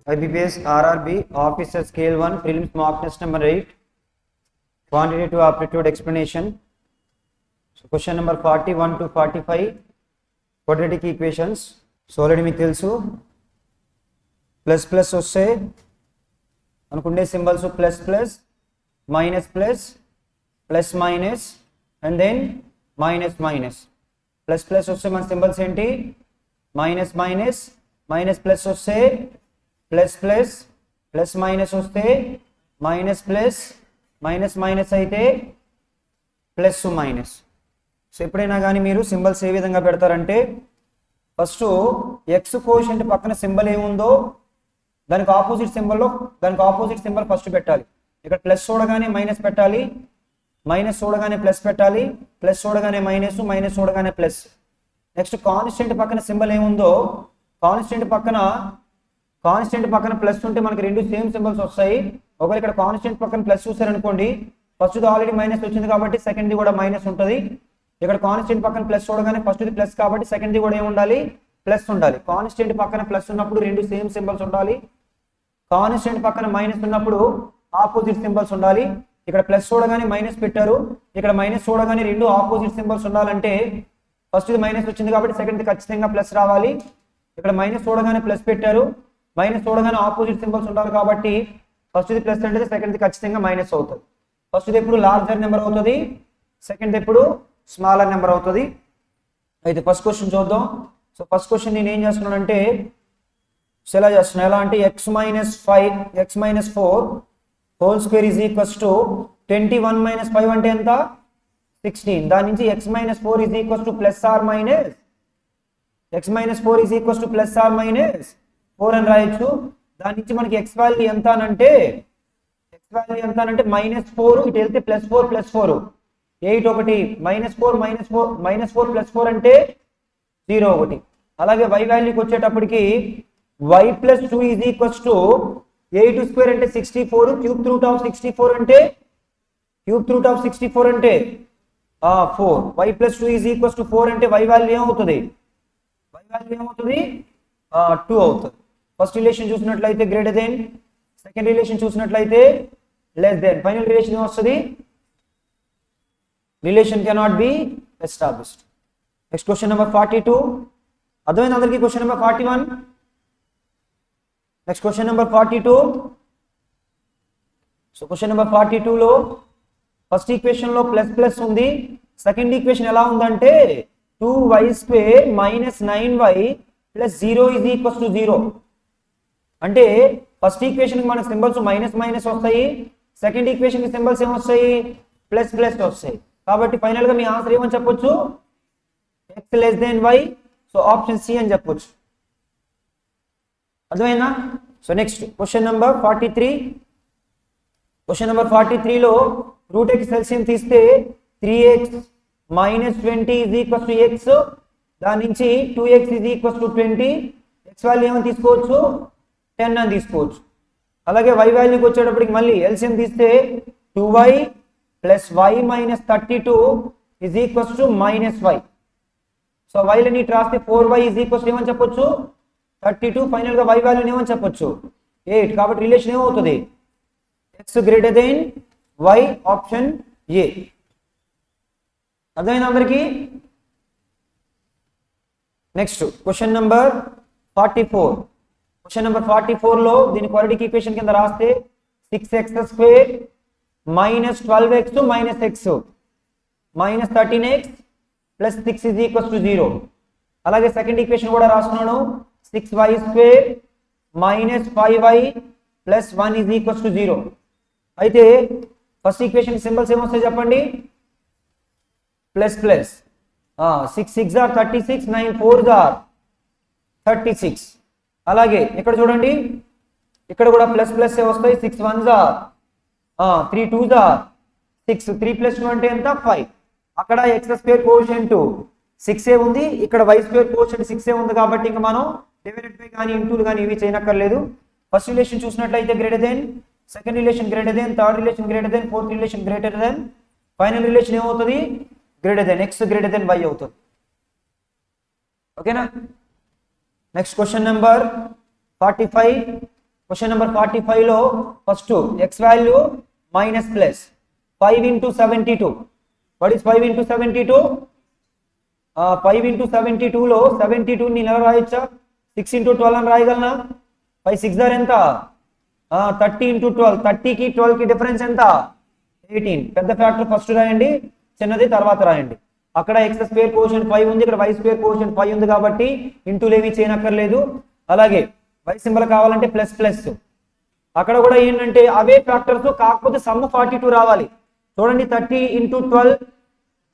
IBPS RRB Officer Scale 1 Prelims Mock Test number 8 Quantitative Aptitude Explanation. So question number 41 to 45 quadratic equations. So already మీకు తెలుసు plus plus వస్తే అనుకుంటే symbols plus plus minus plus plus minus and then minus minus. Plus plus వస్తే మన symbols ఏంటి minus minus, minus plus వస్తే plus plus, plus minus వస్తే minus plus, minus minus అయితే ప్లస్ మైనస్. సో ఎప్పుడైనా కానీ మీరు సింబల్స్ ఏ విధంగా పెడతారంటే ఫస్ట్ ఎక్స్ కోషెంట్ పక్కన సింబల్ ఏముందో దానికి ఆపోజిట్ సింబల్ ఫస్ట్ పెట్టాలి. ఇక్కడ ప్లస్ చూడగానే మైనస్ పెట్టాలి, మైనస్ చూడగానే ప్లస్ పెట్టాలి, ప్లస్ చూడగానే మైనస్, మైనస్ చూడగానే ప్లస్. నెక్స్ట్ కాన్స్టెంట్ పక్కన సింబల్ ఏముందో కాన్స్టెంట్ పక్కన ప్లస్ ఉంటే మనకి రెండు సేమ్ సింబల్స్ వస్తాయి. ఒకవేళ ఇక్కడ కాన్స్టెంట్ పక్కన ప్లస్ చూసారనుకోండి, ఫస్ట్ ఆల్రెడీ మైనస్ వచ్చింది కాబట్టి సెకండ్ది కూడా మైనస్ ఉంటుంది. ఇక్కడ కాన్స్టెంట్ పక్కన ప్లస్ చూడగానే ఫస్ట్ది ప్లస్ కాబట్టి సెకండ్ది కూడా ఏముండాలి ప్లస్ ఉండాలి. కాన్స్టెంట్ పక్కన ప్లస్ ఉన్నప్పుడు రెండు సేమ్ సింబల్స్ ఉండాలి. కాన్స్టెంట్ పక్కన మైనస్ ఉన్నప్పుడు ఆపోజిట్ సింబల్స్ ఉండాలి. ఇక్కడ ప్లస్ చూడగానే మైనస్ పెట్టారు, ఇక్కడ మైనస్ చూడగానే రెండు ఆపోజిట్ సింబల్స్ ఉండాలంటే ఫస్ట్ది మైనస్ వచ్చింది కాబట్టి సెకండ్ది ఖచ్చితంగా ప్లస్ రావాలి. ఇక్కడ మైనస్ చూడగానే ప్లస్ పెట్టారు, మైనస్ చూడగానే ఆపోజిట్ సింబల్స్ ఉండాలి కాబట్టి ఫస్ట్ది ప్లస్ అంటే సెకండ్ది ఖచ్చితంగా మైనస్ అవుతుంది. ఫస్ట్ది ఎప్పుడు లార్జర్ నెంబర్ అవుతుంది, సెకండ్ ఎప్పుడు స్మాలర్ నెంబర్ అవుతుంది. అయితే ఫస్ట్ క్వశ్చన్ చూద్దాం. సో ఫస్ట్ క్వశ్చన్ నేను ఏం చేస్తున్నానంటే ఎలా చేస్తున్నాను, ఎలా అంటే x minus 4 whole square is equals to 21 minus 5 అంటే ఎంత 16. దాని నుంచి x minus 4 is equals to plus or minus plus or minus 4 అని రాయొచ్చు. దాని నుంచి మనకి ఎక్స్ వాల్యూ ఎంత అంటే -4, ఇటు వెళ్తే +4 +4 8 ఒకటి -4 ప్లస్ 4 అంటే 0 ఒకటి. అలాగే y వాల్యూకి వచ్చేటప్పటికి y + 2 is equals to 8 square అంటే 64, క్యూబ్ రూట్ ఆఫ్ 64 అంటే 4. y + 2 ఈజ్ ఈక్వల్స్ టు 4 అంటే y వాల్యూ ఏమవుతుంది 2 అవుతుంది. ఫస్ట్ రిలేషన్ చూసినట్లయితే గ్రేటర్ దెన్, సెకండ్ రిలేషన్ చూసినట్లయితే లెస్ దెన్, ఫైనల్ రిలేషన్ వస్తుంది relation cannot be established. Next question number 42 అర్థమైంది అందరికీ. Question number 41. Next question number 42. So question number 42లో first equation లో ప్లస్ ప్లస్ ఉంది, సెకండ్ ఈక్వేషన్ ఎలా ఉందంటే 2y² - 9y + 0 is equals to 0. అంటే ఫస్ట్ ఈక్వేషన్ కి మన సింబల్స్ మైనస్ మైనస్ వస్తాయి, సెకండ్ ఈక్వేషన్ కి సింబల్స్ ఏమొస్తాయి ప్లస్ ప్లస్ వస్తాయి. కాబట్టి ఫైనల్ గా మీ ఆన్సర్ ఏమని చెప్పొచ్చు x y. So option C అని చెప్పొచ్చు. అర్థమైందా? So next question number 43. Question number 43లో రూట్ x ఎల్సిఎం తీస్తే 3x - 20 is equals to x. దాని నుంచి 2x is equals to 20. x value ఏమని తీసుకోవచ్చు 10 అని తీసుకోవచ్చు. అలాగే y వాల్యూకి వచ్చేటప్పటికి మళ్ళీ ఎల్సిఎం తీస్తే 2y + y - 32 is equals to -y. So y లని రాస్తే 4y ఈజ్ ఈక్వల్స్ ఏమని చెప్పొచ్చు 32. ఫైనల్ గా y వాల్యూని ఏమని చెప్పొచ్చు 8. కాబట్టి రిలేషన్ ఏమవుతుంది x greater than y, option A. అర్థమైంది అందరికీ? Next question number 44. Question number 44లో దీని క్వాడ్రాటిక్ ఈక్వేషన్ కింద రాస్తే 6x² - 12x - x -13x + 6 is equals to 0. అలాగే సెకండ్ ఈక్వేషన్ కూడా రాస్తున్నాను 6y² - 5y + 1 is equals to 0. అయితే ఫస్ట్ ఈక్వేషన్ సింబల్స్ ఏమొస్తాయి చెప్పండి ప్లస్ ప్లస్. 6 6 are 36, 9 4 are 36. అలాగే ఇక్కడ చూడండి ఇక్కడ కూడా ప్లస్ ప్లస్ వస్తాయి 6 1 ఆర్ 3 2 ఆర్ 6. 3 + 2 అంటే ఎంత 5. అక్కడ x² కోఎఫిషియంట్ 6 ఉంది, ఇక్కడ y² కోఎఫిషియంట్ 6 ఉంది కాబట్టి ఇంకా మనం డివైడెడ్ బై కానీ ఇంటూలు కానీ ఇవి చేయనక్కర్లేదు. ఫస్ట్ రిలేషన్ చూసినట్లయితే greater than, second relation greater than, third relation greater than, fourth relation greater than, final relation ఏమవుతుంది greater than x greater than y అవుతుంది. ఓకేనా? Next question number 45. Question number 45 లో first x value minus plus 5 into 72. What is 5 into 72? 5 into 72 లో 72 ని ఎలా రాయొచ్చా? 6 into 12 అని రాయగలనా? 5 6 దార్ ఎంత? 30 into 12. 30 కి 12 కి డిఫరెన్స్ ఎంత? 18. పెద్ద ఫ్యాక్టర్ ఫస్ట్ రాయండి, చిన్నది తర్వాత రాయండి. అక్కడ x స్క్వేర్ కోషెంట్ 5 ఉంది, ఇక్కడ y స్క్వేర్ కోషెంట్ 5 ఉంది కాబట్టి ఇంటూలు ఏమీ చేయనక్కర్లేదు. అలాగే y సింబల్ కావాలంటే ప్లస్ ప్లస్. అక్కడ కూడా ఏంటంటే అవే ఫ్యాక్టర్స్, కాకపోతే సమ్ 42 రావాలి. చూడండి 30 into 12,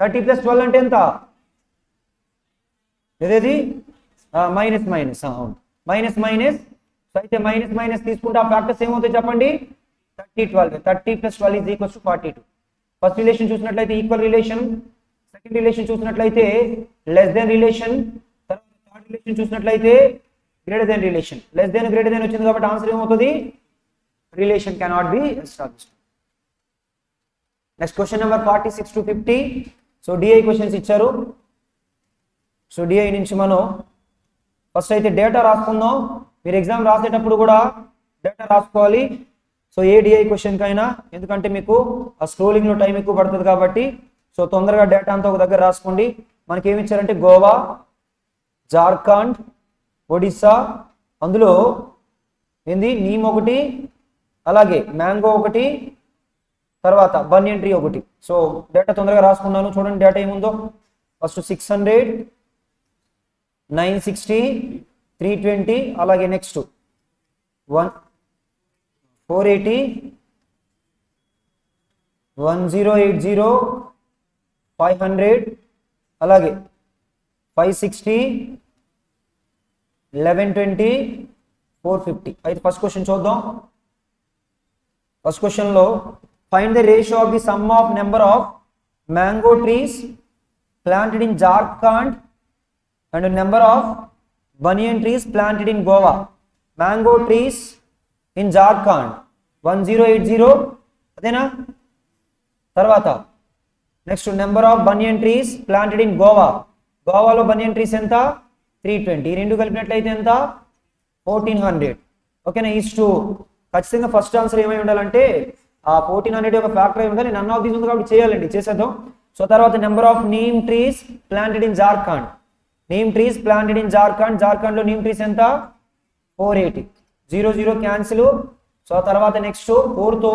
30 plus 12 అంటే ఎంత? ఏదేది మైనస్ మైనస్, అవును మైనస్ మైనస్. అయితే మైనస్ మైనస్ తీసుకుంటే ఆ ఫ్యాక్టర్స్ ఏమవుతాయి చెప్పండి? 30 12. 30 plus 12 is equals to 42. First relation చూసినట్లయితే ఈక్వల్ రిలేషన్, సెకండ్ రిలేషన్ చూసినట్లయితే లెస్ దెన్ రిలేషన్, తర్వాత థర్డ్ రిలేషన్ చూసినట్లయితే greater then relation. Less than greater than వచ్చింది కాబట్టి ఆన్సర్ ఏమవుతుంది? Relation cannot be established. Next question number 46 to 50. So DI questions ఇచ్చారు. So DI నుంచి మనం ఫస్ట్ అయితే డేటా రాసుకుందాం. మీరు ఎగ్జామ్ రాసేటప్పుడు కూడా డేటా రాసుకోవాలి. సో ఏ డిఐ క్వశ్చన్ కైనా, ఎందుకంటే మీకు ఆ స్క్రోలింగ్లో టైం ఎక్కువ పడుతుంది కాబట్టి సో తొందరగా డేటా అంతా ఒక దగ్గర రాసుకోండి. మనకి ఏమి ఇచ్చారంటే గోవా, జార్ఖండ్, ఒడిస్సా, అందులో ఏంది నీమ్ ఒకటి, అలాగే మ్యాంగో ఒకటి, తర్వాత బనియన్ ట్రీ ఒకటి. సో డేటా తొందరగా రాసుకున్నాను. చూడండి డేటా ఏముందో. ఫస్ట్ 600, 960, 320, అలాగే నెక్స్ట్ 480, 1080, 500, అలాగే 560, 1120, 450. అయితే ఫస్ట్ క్వశ్చన్ చూద్దాం. ఫస్ట్ క్వశ్చన్లో find the ratio of the sum of number of mango trees planted in Jharkhand and number of banyan trees planted in Goa. Mango trees in Jharkhand 1080, అదేనా? తర్వాత next number of banyan trees planted in Goa. గోవాలో banyan trees ఎంత? 320. ఈ రెండు కలిపినట్లయితే ఎంత? 1400. ఓకేనా? Is to ఖచ్చితంగా first answer ఏమై ఉండాలంటే ఆ 1400 ఒక ఫ్యాక్టర్ అయి ఉండాలి. నన్ ఆఫ్ దీస్ ఉంది కాబట్టి చేయాలండి, చేసేద్దాం. సో తర్వాత number of neem trees planted in Jharkhand. Neem trees planted in Jharkhand. జార్ఖండ్లో నీమ్ ట్రీస్ ఎంత? 480. 0 0 క్యాన్సిల్. సో తర్వాత నెక్స్ట్ 4తో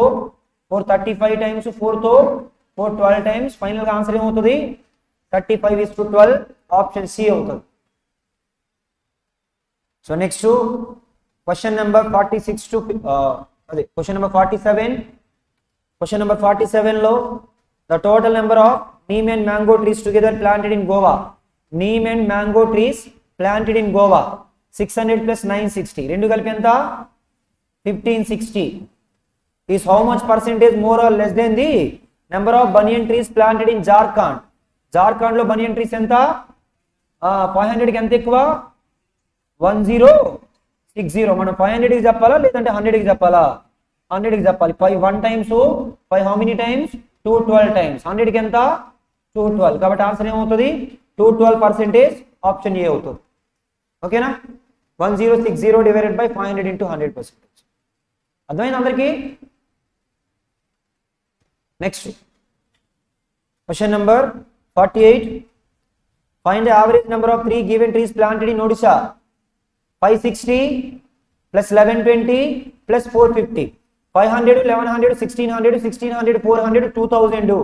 435 టైమ్స్, 4తో 412 టైమ్స్. ఫైనల్గా ఆన్సర్ ఏమవుతుంది? 35:12. ఆప్షన్ సి అవుతుంది. So next question number 46 to అదే క్వశ్చన్ నెంబర్ 47. క్వశ్చన్ నెంబర్ 47 లో the total number of neem and mango trees together planted in Goa. Neem and mango trees planted in Goa 600 plus 960. రెండు కలిపి ఎంత? 1560. Is how much percentage more or less than the number of banyan trees planted in Jharkhand. Jharkhand లో banyan trees ఎంత? 500కి ఎంత ఎక్కువ? 1060. మనం 500కి చెప్పాలా లేదంటే 100కి చెప్పాలా? 100కి చెప్పాలి. 5 1 times, 5 how many times? 212 times. 100కి ఎంత? 212. కాబట్టి ఆన్సర్ ఏమవుతుంది? 212% ఆప్షన్ ఏ అవుతుంది. ఓకేనా? 1060 డివైడెడ్ బై 500 into 100%. అర్థమైంది అందరికీ? Next question number 48. Find the average number of 3 given trees planted in Odisha. 560 plus 1120 plus 450. 500, 1100, 1600, 1600, 400, 2000.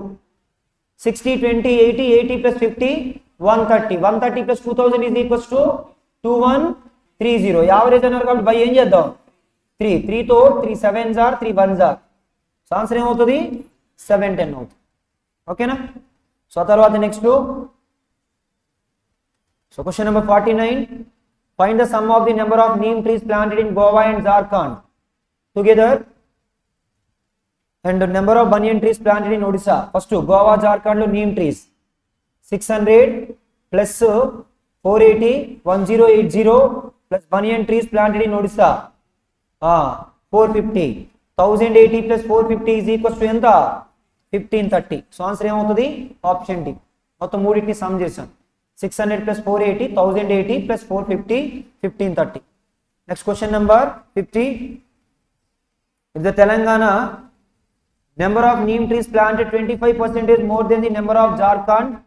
60, 20, 80, 80 plus 50, 130. 130 plus 2000 is equals to 2130. Average అన్నారు కాబట్టి by ఏం చేద్దాం? 3. 3తో 3 7s are 3 1s are. So answer ఏమవుతుంది? 710 అవుతుంది. ఓకేనా? So తర్వాత next so question number 49. Find the sum of the number of neem trees planted in Goa and Jharkhand together and the number of banyan trees planted in Odisha. First Goa, Jharkhand lo neem trees 600 plus 480, 1080 plus banyan trees planted in Odisha 450. 1080 plus 450 is equals to ఎంత? 1530. So answer ఏమవుతుంది? Option D. మొత్తం మూడింటిని some చేశాను. 600 plus 480, 1080 plus 450, 1530. Next question number 50. If the Telangana number of neem trees planted 25% more than the number of Jharkhand,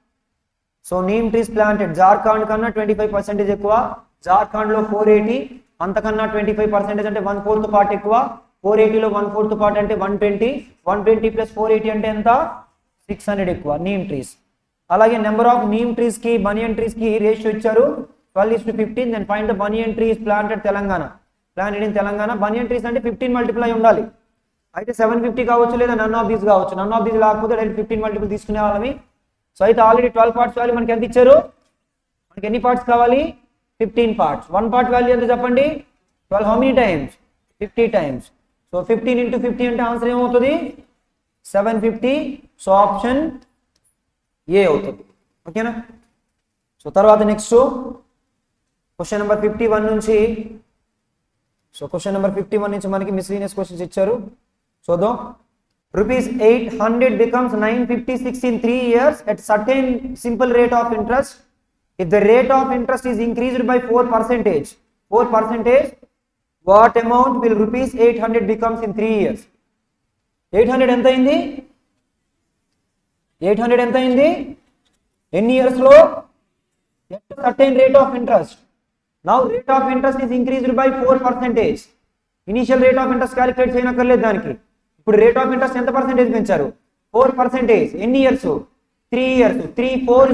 so neem trees planted Jharkhand కన్నా 25% ఎక్కువ, Jharkhand లో 480, అంతకన్నా 25% అంటే 1/4 పార్ట్ ఎక్కువ, 480 లో 1/4 పార్ట్ అంటే 120, 120 ప్లస్ 480 అంటే ఎంత 600 ఎక్కువ నీమ్ ట్రీస్. అలాగే నెంబర్ ఆఫ్ నీమ్ ట్రీస్ కి బనియన్ ట్రీస్ కి రేషియో ఇచ్చారు 12:15. Then find the banyan trees planted Telangana. Planted in Telangana banyan trees అంటే 15 మల్టిప్లై ఉండాలి. అయితే 750 కావచ్చు లేదా నన్ ఆఫ్ దీస్ కావచ్చు. నన్ ఆఫ్ దీస్ లేకపోతే డైరెక్ట్ 15 మల్టిపుల్ తీసుకునే వాళ్ళమి. సో అయితే ఆల్రెడీ 12 పార్ట్స్ వాల్యూ మనకి ఎంత ఇచ్చారు, మనకి ఎన్ని పార్ట్స్ కావాలి 15 పార్ట్స్. 1 పార్ట్ వాల్యూ ఎంత చెప్పండి 12. How many times 50 times. So 15 into 50 అంటే ఆన్సర్ ఏమవుతుంది 750. సో ఆప్షన్ ఏ అవుతుంది. ఓకేనా. సో తర్వాత నెక్స్ట్ క్వశ్చన్ నెంబర్ 51 నుంచి. సో క్వశ్చన్ నెంబర్ 51 నుంచి మనకి మిస్లీనియస్ క్వశ్చన్స్ ఇచ్చారు. చూద్దాం. Rupees 800 becomes 956 in 3 years at certain simple rate of interest. If the rate of interest is increased by 4%, what amount will rupees 800 becomes in 3 years? 800 ఎంత అయింది 800 ఎంత అయింది ఎన్ని ఇయర్స్ లో at certain rate of interest. Now rate of interest is increased by 4%. Initial rate of interest calculate చేయనక్కర్లేదు దానికి. ఇప్పుడు rate of interest ఎంత పర్సెంటేజ్ పెంచారు 4%. ఎన్ని ఇయర్స్ 3 ఇయర్స్. 3 4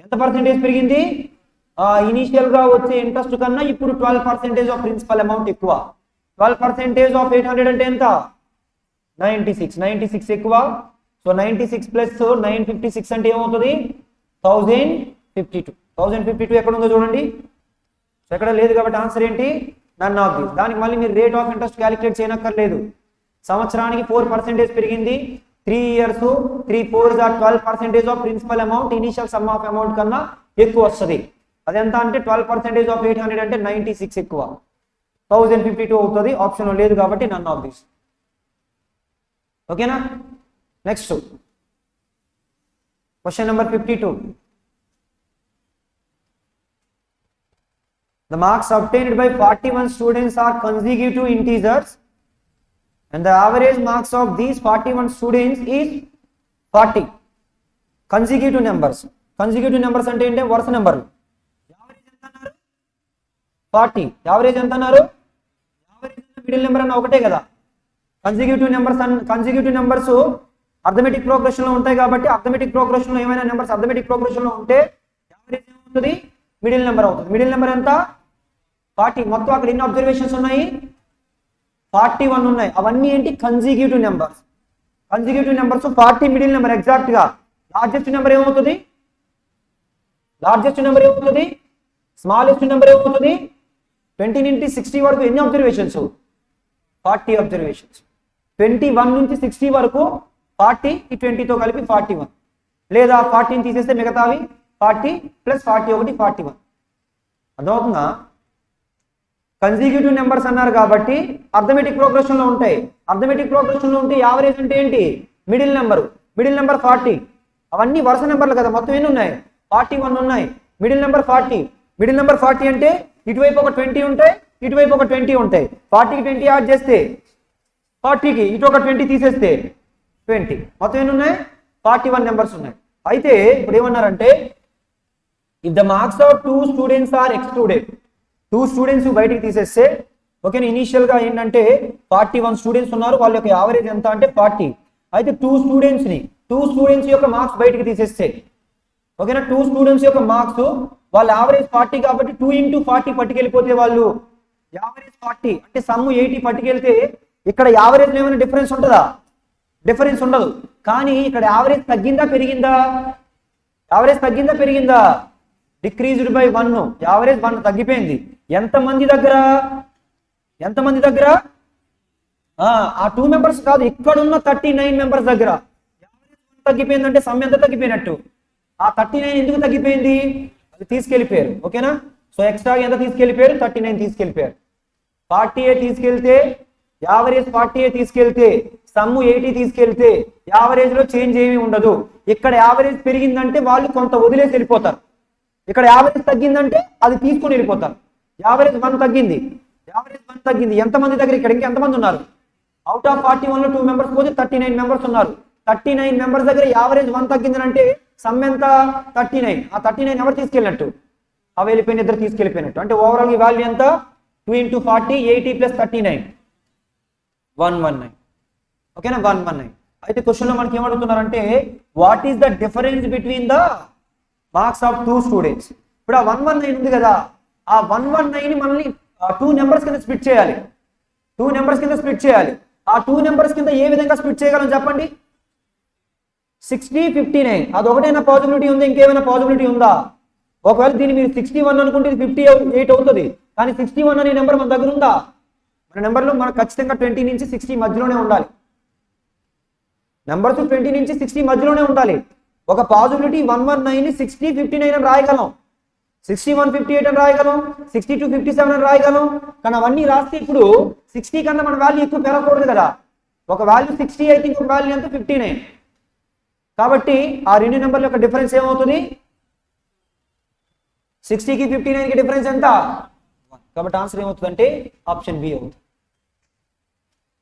ఎంత పర్సెంటేజ్ పెరిగింది ఇనిషియల్ గా వచ్చే ఇంట్రెస్ట్ కన్నా ఇప్పుడు 12% ఆఫ్ ప్రిన్సిపల్ అమౌంట్ ఎక్కువ. 12% ఆఫ్ 800 అంటే ఎంత 96 ఎక్కువ. సో 96 ప్లస్ 956 అంటే ఏమవుతుంది 1052 ఎక్కడ ఉందో చూడండి. సో ఎక్కడ లేదు కాబట్టి ఆన్సర్ ఏంటి నన్ ఆఫ్ దిస్. దానికి మళ్ళీ మీరు రేట్ ఆఫ్ ఇంట్రెస్ట్ క్యాలిక్యులేట్ చేయనక్కర్లేదు. సంవత్సరానికి 4% పెరిగింది. 3 years 3 4 12% of principal amount initial sum of amount కన్నా ఎక్కువ వస్తుంది. అదెంత అంటే 12% ఆఫ్ 800 అంటే 96 ఎక్కువ 1052 అవుతుంది. ఆప్షన్ లేదు కాబట్టి నన్ ఆఫ్ దిస్. ఓకేనా. Next question number 52. The marks obtained by 41 students are consecutive integers and the average marks of these 41 students is 40. Consecutive numbers. Consecutive numbers అంటే ఏంటి వరుస నెంబర్లు. యావరేజ్ ఎంత అన్నారు 40. యావరేజ్ ఎంత అన్నారు యావరేజ్ మిడిల్ నెంబర్ అన్న ఒకటే కదా. కన్సిక్యూటివ్ నెంబర్స్ అర్థమెటిక్ ప్రోగ్రెషన్ లో ఉంటాయి కాబట్టి అర్థమెటిక్ ప్రోగ్రెషన్ లో ఏమైనా నెంబర్స్ అర్థమెటిక్ ప్రోగ్రెషన్ లో ఉంటే యావరేజ్ ఏమవుతుంది మిడిల్ నెంబర్ అవుతుంది. మిడిల్ నెంబర్ ఎంత 40. మొత్తం అక్కడ ఎన్ని అబ్జర్వేషన్స్ ఉన్నాయి 41 ఉన్నాయి. అవన్నీ ఏంటి consecutive numbers. Consecutive numbers 40 middle number exact గా. లార్జెస్ట్ నెంబర్ ఏమవుతుంది స్మాలెస్ట్ నెంబర్ ఏమవుతుంది 20 నుంచి 60 వరకు ఎన్ని అబ్జర్వేషన్స్ 40 అబ్జర్వేషన్స్. 21 నుంచి 60 వరకు 40 ఈ 20తో కలిపి 41 లేదా 40 తీసేస్తే మిగతావి 40 ప్లస్ 41 41. అర్థమవుతుందా. కన్సిక్యూటివ్ నెంబర్స్ అన్నారు కాబట్టి అర్థమెటిక్ ప్రోగ్రెషన్ లో ఉంటాయి. అర్థమెటిక్ ప్రోగ్రెషన్ లో ఉంటే యావరేజ్ అంటే ఏంటి మిడిల్ నెంబర్ 40. అవన్నీ వరుస నెంబర్లు కదా. మొత్తం ఎన్ని ఉన్నాయి 41 ఉన్నాయి. మిడిల్ నెంబర్ 40 అంటే ఇటువైపు ఒక 20 ఉంటాయి ఇటువైపు ఒక 20 ఉంటాయి. 40కి 20 యాడ్ చేస్తే 40కి ఇటు ఒక 20 తీసేస్తే 20. మొత్తం ఎన్ని ఉన్నాయి 41 నెంబర్స్ ఉన్నాయి. అయితే ఇప్పుడు ఏమన్నారంటే if the marks of 2 students are excluded 2 students బయటికి తీసేస్తే ఓకేనా. ఇనీషియల్ గా ఏంటంటే 41 స్టూడెంట్స్ ఉన్నారు. వాళ్ళ యొక్క యావరేజ్ ఎంత అంటే 40. అయితే 2 స్టూడెంట్స్ యొక్క మార్క్స్ బయటికి తీసేస్తే ఓకేనా. 2 స్టూడెంట్స్ యొక్క మార్క్స్ వాళ్ళ యావరేజ్ 40 కాబట్టి 2 into 40 పట్టుకెళ్ళిపోతే వాళ్ళు యావరేజ్ 40 అంటే సమ్ 80 పట్టుకెళ్తే ఇక్కడ యావరేజ్ ఏమైనా డిఫరెన్స్ ఉంటుందా డిఫరెన్స్ ఉండదు. కానీ ఇక్కడ యావరేజ్ తగ్గిందా పెరిగిందా డిక్రీజ్డ్ బై 1. యావరేజ్ 1 తగ్గిపోయింది. ఎంతమంది దగ్గర ఆ 2 మెంబర్స్ కాదు ఇక్కడ ఉన్న 39 మెంబర్స్ దగ్గర యావరేజ్ 1 తగ్గిపోయిందంటే సమ్ ఎంత తగ్గిపోయినట్టు. ఆ 39 ఎందుకు తగ్గిపోయింది అది తీసుకెళ్ళిపోయారు. ఓకేనా. సో ఎక్స్ట్రాగా ఎంత తీసుకెళ్ళిపోయారు 39 తీసుకెళ్ళిపోయారు. 40 తీసుకెళ్తే యావరేజ్ 40 తీసుకెళ్తే సమ్ 80 తీసుకెళ్తే యావరేజ్ లో చేంజ్ ఏమీ ఉండదు. ఇక్కడ యావరేజ్ పెరిగిందంటే వాళ్ళు కొంత వదిలేసి వెళ్ళిపోతారు. ఇక్కడ యావరేజ్ తగ్గిందంటే అది తీసుకొని వెళ్ళిపోతారు. యావరేజ్ 1 తగ్గింది ఎంతమంది దగ్గర ఇక్కడ ఇంకెంతమంది ఉన్నారు అవుట్ ఆఫ్ 41 లో 2 మెంబర్స్ పోతే 39 మెంబర్స్ ఉన్నారు. 39 మెంబర్స్ దగ్గర యావరేజ్ 1 తగ్గిందంటే సమ్ ఎంత 39. ఆ 39 ఎవరు తీసుకెళ్ళినట్టు? ఆ వెళ్ళిపోయిన ఇద్దరు తీసుకెళ్ళిపోయినట్టు. అంటే ఓవరాల్ ఈ వాల్యూ ఎంత? 2 into 40 80 plus 39 119. ఓకేనా? 119. అయితే క్వశ్చన్ లో మనకి ఏమడుగుతున్నారంటే what is the difference between the marks of 2 students. ఇప్పుడు ఆ 119 ఉంది కదా, ఆ 119 ని మనల్ని 2 నెంబర్స్ కింద స్ప్లిట్ చేయాలి. 2 నెంబర్స్ కింద స్ప్లిట్ చేయాలి. ఆ 2 నెంబర్స్ కింద ఏ విధంగా స్ప్లిట్ చేయగలం చెప్పండి? 60 59 అదొకటైనా పాసిబిలిటీ ఉంది, ఇంకేమైనా పాసిబిలిటీ ఉందా? ఒకవేళ దీన్ని మీరు 61 అనుకుంటే ఇది 58 అవుతుంది. కానీ 61 అనే నెంబర్ మన దగ్గర ఉందా? మన నెంబర్లో మనకు ఖచ్చితంగా 20 నుంచి 60 మధ్యలోనే ఉండాలి. నెంబర్స్ 20 నుంచి 60 మధ్యలోనే ఉండాలి. ఒక పాసిబిలిటీ 119 ని 60 59 అని రాయగలం, 61 58 అని రాయగలం, 62 57 అని రాయగలం. కానీ అవన్నీ రాస్తే ఇప్పుడు 60 కన్నా మన వాల్యూ ఎక్కువ పెరగకూడదు కదా. ఒక వాల్యూ 60 అయితే ఇంకొక వాల్యూ ఎంత 59. కాబట్టి ఆ రెండు నెంబర్ల యొక్క డిఫరెన్స్ ఏమవుతుంది? 60కి 59కి డిఫరెన్స్ ఎంత? 1. కాబట్టి ఆన్సర్ ఏమవుతుందంటే ఆప్షన్ బి అవుతుంది.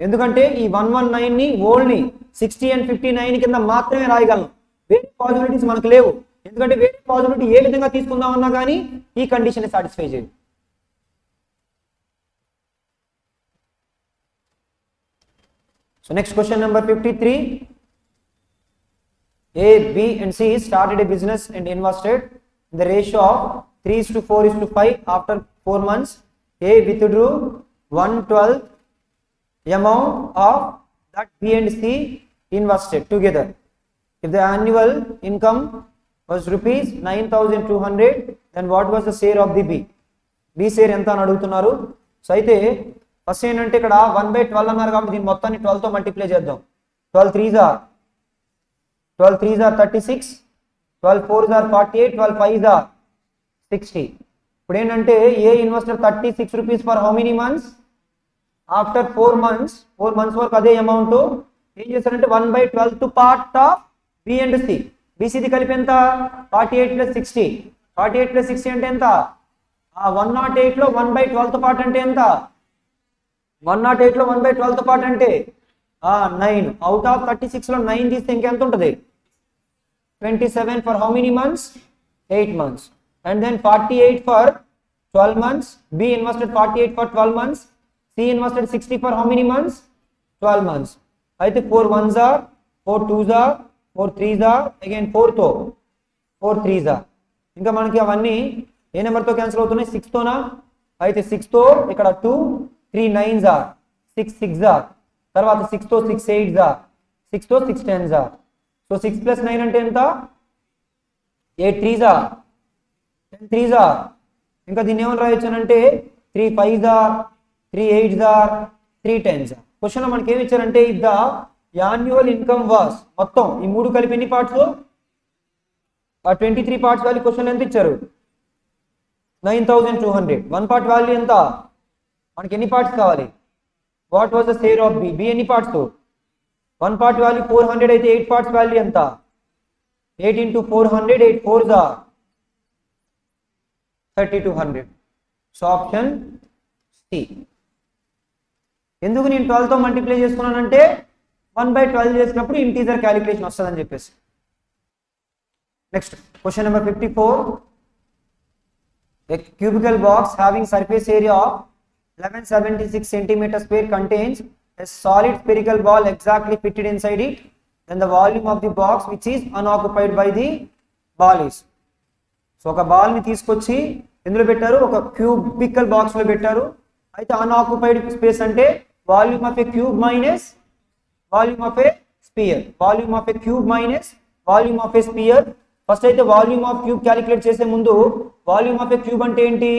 ఎందుకంటే ఈ 119 ని ఓన్లీ 60 and 59 కింద మాత్రమే రాయగలం. వేరే పాసిబిలిటీస్ మనకు లేవు. ఎందుకంటే వేరే పాసిబిలిటీ ఏ విధంగా తీసుకుందామన్నా కానీ ఈ కండిషన్ సాటిస్ఫై చేయదు. So next question number 53. A, B and C started a business and invested in the ratio of 3:4:5. After 4 months, A withdrew 1/12 amount of that B and C invested together. If the annual income was rupees 9,200, then what was the share of the B? B share ఎంత అని అడుగుతున్నారు. So అయితే first ఏంటంటే ఇక్కడ 1/12 అన్నారు కాబట్టి దీన్ని మొత్తాన్ని 12 తో మల్టిప్లై చేద్దాం. 12 3s are 36, 12 4s are 48, 12 5s are 60. ఇప్పుడు ఏంటంటే A investor 36 rupees for how many months? After 4 months వరకు అదే అమౌంట్ ఏం చేశారంటే 1/12 టు part of B and C. బీసీది కలిపి ఎంత? 48 + 60. 48 + 60 అంటే ఎంత? 108 లో 1/12 తో పార్ట్ అంటే ఎంత? 108 లో 1/12 తో పార్ట్ అంటే 9. అవుట్ ఆఫ్ 36 లో 9 తీస్తే ఇంకెంత ఉంటుంది? 27 for how many months? 8 months. And then 48 for 12 months. B invested 48 for 12 months. C invested 60 for how many months? 12 months. అయితే 4 1s are, 4 2s are, 4 3s are, again 4 తో 4 3s are. ఇంకా మనకి అవన్నీ ఏ నెంబర్తో క్యాన్సిల్ అవుతున్నాయి? 6 తోనా? అయితే 6 తో ఇక్కడ 2 3 9s are, 6 6s are, తర్వాత 6 తో 6 8s are, 6 తో 6 10s are. సో 6 + 9 అంటే ఎంత? 8 3s are, 10 3s are. ఇంకా దీన్ని ఏమని రాయొచ్చు అంటే 3 5s are, 3 8s are, 3 10s are. క్వశ్చన్లో మనకి ఏమి ఇచ్చారంటే if the annual income was, మొత్తం ఈ మూడు కలిపి ఎన్ని పార్ట్స్? 23 పార్ట్స్ వాల్యూ క్వశ్చన్ ఎంత ఇచ్చారు? 9,200. 1 పార్ట్ వాల్యూ ఎంత? మనకి ఎన్ని పార్ట్స్ కావాలి? What was the share of B? B ఎన్ని పార్ట్స్? 1 పార్ట్ వాల్యూ 400 అయితే 8 పార్ట్స్ వాల్యూ ఎంత? 8 into 400, 8 4s are 3200. So option C. ఎందుకు నేను 12 తో మల్టిప్లై చేసుకున్నానంటే 1/12 చేసినప్పుడు ఇంటీజర్ క్యాలిక్యులేషన్ వస్తుందని చెప్పేసి. Next question number 54. A cubical box having surface area of 1176 centimeter square contains a solid spherical ball exactly fitted inside it. Then the volume of the box which is unoccupied by the ball is. So ఒక ball ని తీసుకొచ్చి ఎందులో పెట్టారు? ఒక cubical box లో పెట్టారు. అయితే unoccupied space అంటే volume of a cube minus volume of a sphere. Volume of a cube minus volume of a sphere. First అయితే వాల్యూమ్ ఆఫ్ క్యూబ్ క్యాలిక్యులేట్ చేసే ముందు వాల్యూమ్ ఆఫ్ ఏ క్యూబ్ అంటే ఏంటి?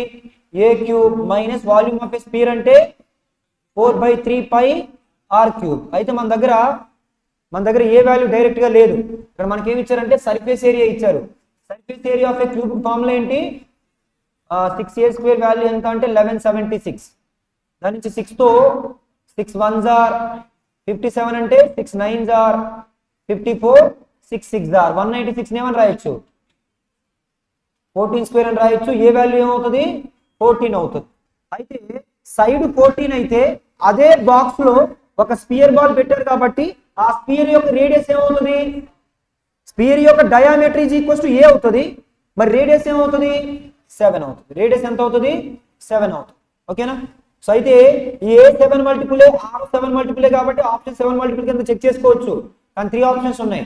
A cube minus volume of a sphere అంటే 4/3 pi r cube. అయితే మన దగ్గర ఏ value direct గా లేదు. ఇక్కడ మనకి ఏమి ఇచ్చారంటే సర్ఫేస్ ఏరియా ఇచ్చారు. Surface area of a cube formula ఏంటి? 6a² వాల్యూ ఎంత అంటే 1176. దాని నుంచి 6 తో 6 1s are 57 అంటే 6 9s are 54, 6 6s are 196 ఏమని రాయొచ్చు? 14² అని రాయొచ్చు. ఏ వాల్యూ ఏమవుతుంది? 14 అవుతుంది. అయితే సైడ్ 14 అయితే అదే బాక్స్ లో ఒక స్పియర్ బాల్ పెట్టారు కాబట్టి ఆ స్పియర్ యొక్క రేడియస్ ఏమవుతుంది, స్పియర్ యొక్క డయామీటర్ ఈజ్ ఈక్వల్స్ టు ఏ అవుతుంది, మరి రేడియస్ ఏమవుతుంది 7 అవుతుంది. రేడియస్ ఎంత అవుతుంది 7 అవుతుంది. ఓకేనా. సో అయితే ఈ ఏ 7 మల్టిపుల్ ఆర్ 7 మల్టిపుల్ కాబట్టి ఆప్షన్ 7 మల్టిపుల్ కింద చెక్ చేసుకోవచ్చు, కానీ 3 ఆప్షన్స్ ఉన్నాయి.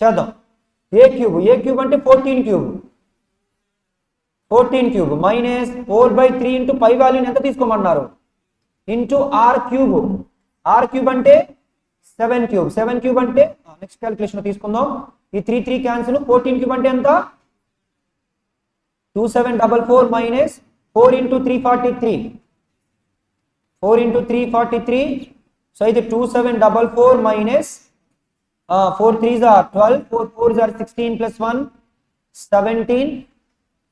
చేద్దాం. ఏ క్యూబ్ అంటే 14 క్యూబ్ మైనస్ 4/3 ఇంటూ పై వాల్యూని ఎంత తీసుకోమన్నారు ఇంటూ ఆర్ క్యూబ్ అంటే 7 క్యూబ్ అంటే నెక్స్ట్ క్యాలిక్యులేషన్ తీసుకుందాం. ఈ 3 క్యాన్సిల్, 14 క్యూబ్ అంటే ఎంత 2744 మైనస్ 4 ఇంటూ 343 సో ఇది 2744 minus 4 3s are 12 4 4s are 16 plus 1 17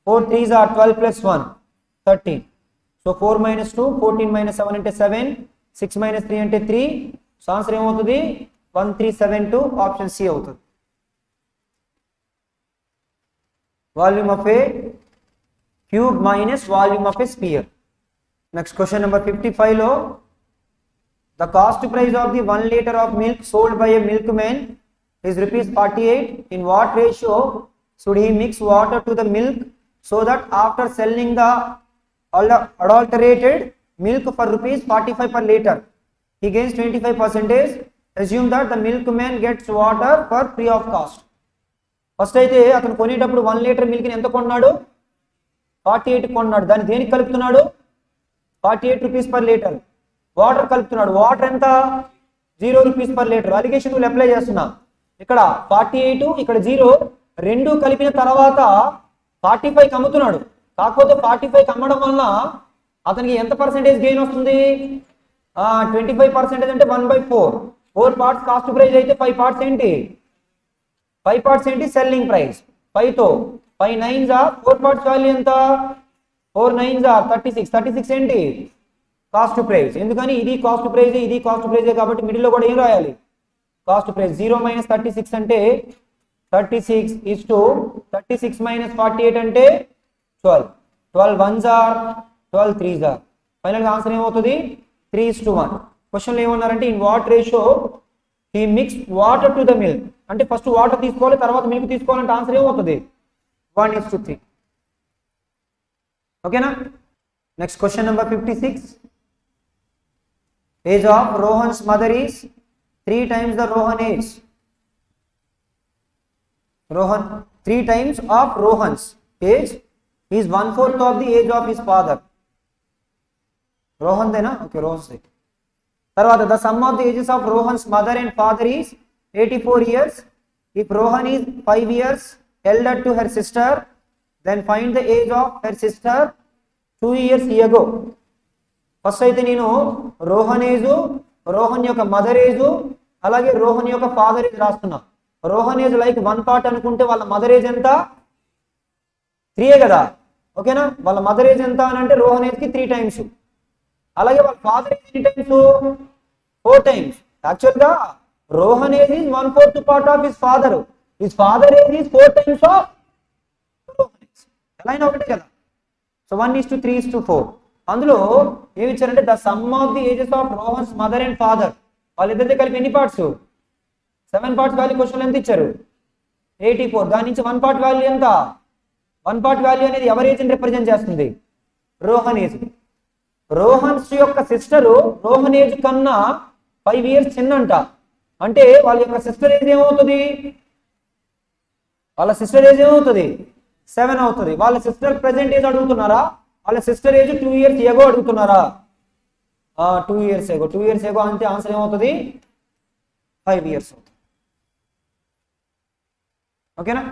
4 3s are 12 plus 1 13 so 4 minus 2 14 minus 7 అంటే 7 6 minus 3 అంటే 3 సో ఆన్సర్ ఏమవుతుంది 1372 ఆప్షన్ సి అవుతుంది. Volume of a cube minus volume of a spear. Next question number 55 లో the cost price of the 1 liter of milk sold by a milkman is rupees 48. In what ratio should he mix water to the milk so that after selling the adulterated milk for rupees 45 per liter he gains 25%? Assume that the milkman gets water for free of cost. First అయితే అతను కొనేటప్పుడు 1 litre milk ని ఎంత కొన్నాడు 48 కొన్నాడు. దాన్ని దేనికి కలుపుతున్నాడు 48 రూపీస్ పర్ లీటర్. వాటర్ కలుపుతున్నాడు. వాటర్ ఎంత 0 rupees per litre. Alligation rule apply చేస్తున్నా. ఇక్కడ 48 ఇక్కడ 0 రెండు కలిపిన తర్వాత 45 అమ్ముతున్నాడు. కాకపోతే 45 అమ్మడం వల్ల అతనికి ఎంత పర్సెంటేజ్ గెయిన్ వస్తుంది 25% అంటే 1/4. 4 పార్ట్స్ కాస్ట్ ప్రైస్ అయితే 5 పార్ట్స్ ఏంటి 5 పార్ట్స్ ఏంటి సెల్లింగ్ ప్రైస్ 5 తో 5 9s 4 పార్ట్స్ వాల్యూ ఎంత 4 9s 36 ఏంటి కాస్ట్ ప్రైస్. ఎందుకని ఇది కాస్ట్ ప్రైజ్ ఇది కాస్ట్ ప్రైజ్ కాబట్టి మిడిల్ లో కూడా ఏం రాయాలి కాస్ట్ ప్రైస్. 0 - 36 అంటే 36 is to 36 - 48 అంటే 12. 12 1s are 12 3s are. Final గా ఆన్సర్ ఏమవుతుంది 3:1. క్వశ్చన్లో ఏమన్నారంటే in what ratio he mix water to the milk అంటే ఫస్ట్ వాటర్ తీసుకోవాలి తర్వాత మిల్క్ తీసుకోవాలంటే ఆన్సర్ ఏమవుతుంది 1:3. ఓకేనా. Next question number 56. Age of Rohan's mother is 3 times the Rohan age. 3 times of Rohan's age is 1/4 of the age of his father. Rohan dena okay Rohan's de. Tarvata the sum of the ages of Rohan's mother and father is 84 years. If Rohan is 5 years elder to her sister, then find the age of her sister 2 years ago. First అయితే నేను Rohan age Rohan యొక్క mother age అలాగే రోహన్ యొక్క father age రాస్తున్నా. Rohan age like 1 part అనుకుంటే వాళ్ళ mother age ఎంత 3 కదా. ఓకేనా. వాళ్ళ మదర్ ఏజ్ ఎంత అని అంటే రోహన్ ఏజ్ కి 3 టైమ్స్ అలాగే వాళ్ళ ఫాదర్ ఏజ్ ఎన్ని టైమ్స్ 4 టైమ్స్. యాక్చువల్ గా Rohan age is 1/4 part of his father. His father age is 4 times of Rohan age. ఎలా అయినా ఒకటే కదా. సో 1:3:4. అందులో ఏమి ఇచ్చారంటే the sum of the ages of Rohan's mother and father వాళ్ళిద్దరితో కలిపి ఎన్ని పార్ట్స్ 7 పార్ట్స్ వాల్యూ క్వశ్చన్ ఎంత ఇచ్చారు 84. దాని నుంచి 1 పార్ట్ వాల్యూ ఎంత 1 పార్ట్ వాల్యూ అనేది ఎవరి ఏజ్ ని రిప్రజెంట్ చేస్తుంది రోహన్ ఏజ్. రోహన్స్ యొక్క సిస్టర్ రోహన్ ఏజ్ కన్నా 5 years చిన్నంట. అంటే వాళ్ళ యొక్క సిస్టర్ ఏజ్ ఏమవుతుంది 7 అవుతుంది. వాళ్ళ సిస్టర్ ప్రెసెంట్ ఏజ్ అడుగుతున్నారా వాళ్ళ సిస్టర్ ఏజ్ 2 years ago అడుగుతున్నారా 2 years ago అంటే ఆన్సర్ ఏమవుతుంది 5 years అవుతుంది. ఓకేనా.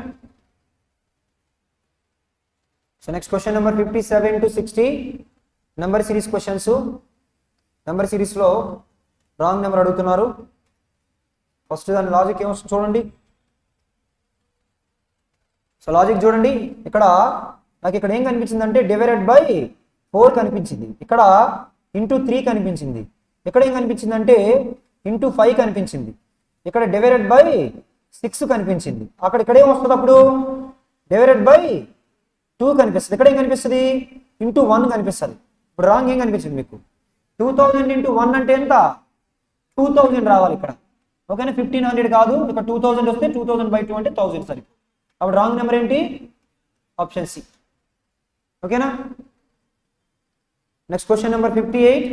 So next question number 57 to 60 number series questions. Number series లో రాంగ్ నెంబర్ అడుగుతున్నారు. ఫస్ట్ దాని లాజిక్ ఏమొస్తుంది చూడండి. సో లాజిక్ చూడండి. ఇక్కడ నాకు ఇక్కడ ఏం కనిపించింది అంటే డివైడెడ్ బై 4 కనిపించింది. ఇక్కడ ఇంటూ 3 కనిపించింది. ఇక్కడ ఏం కనిపించింది అంటే ఇంటూ 5 కనిపించింది. ఇక్కడ డివైడెడ్ బై 6 కనిపించింది. ఇక్కడ ఏం వస్తుంది అప్పుడు డివైడెడ్ బై 2 కనిపిస్తుంది. ఇక్కడ ఏం కనిపిస్తుంది ఇంటూ 1 కనిపిస్తుంది. ఇప్పుడు రాంగ్ ఏం కనిపించింది మీకు 2000 × 1 అంటే ఎంత 2000 రావాలి ఇక్కడ. ఓకేనా, 1500 కాదు, ఇక్కడ 2000 వస్తే 2000/2 అంటే 1000 సరిపోతుంది. అప్పుడు రాంగ్ నెంబర్ ఏంటి? Option C. ఓకేనా. Next question number 58.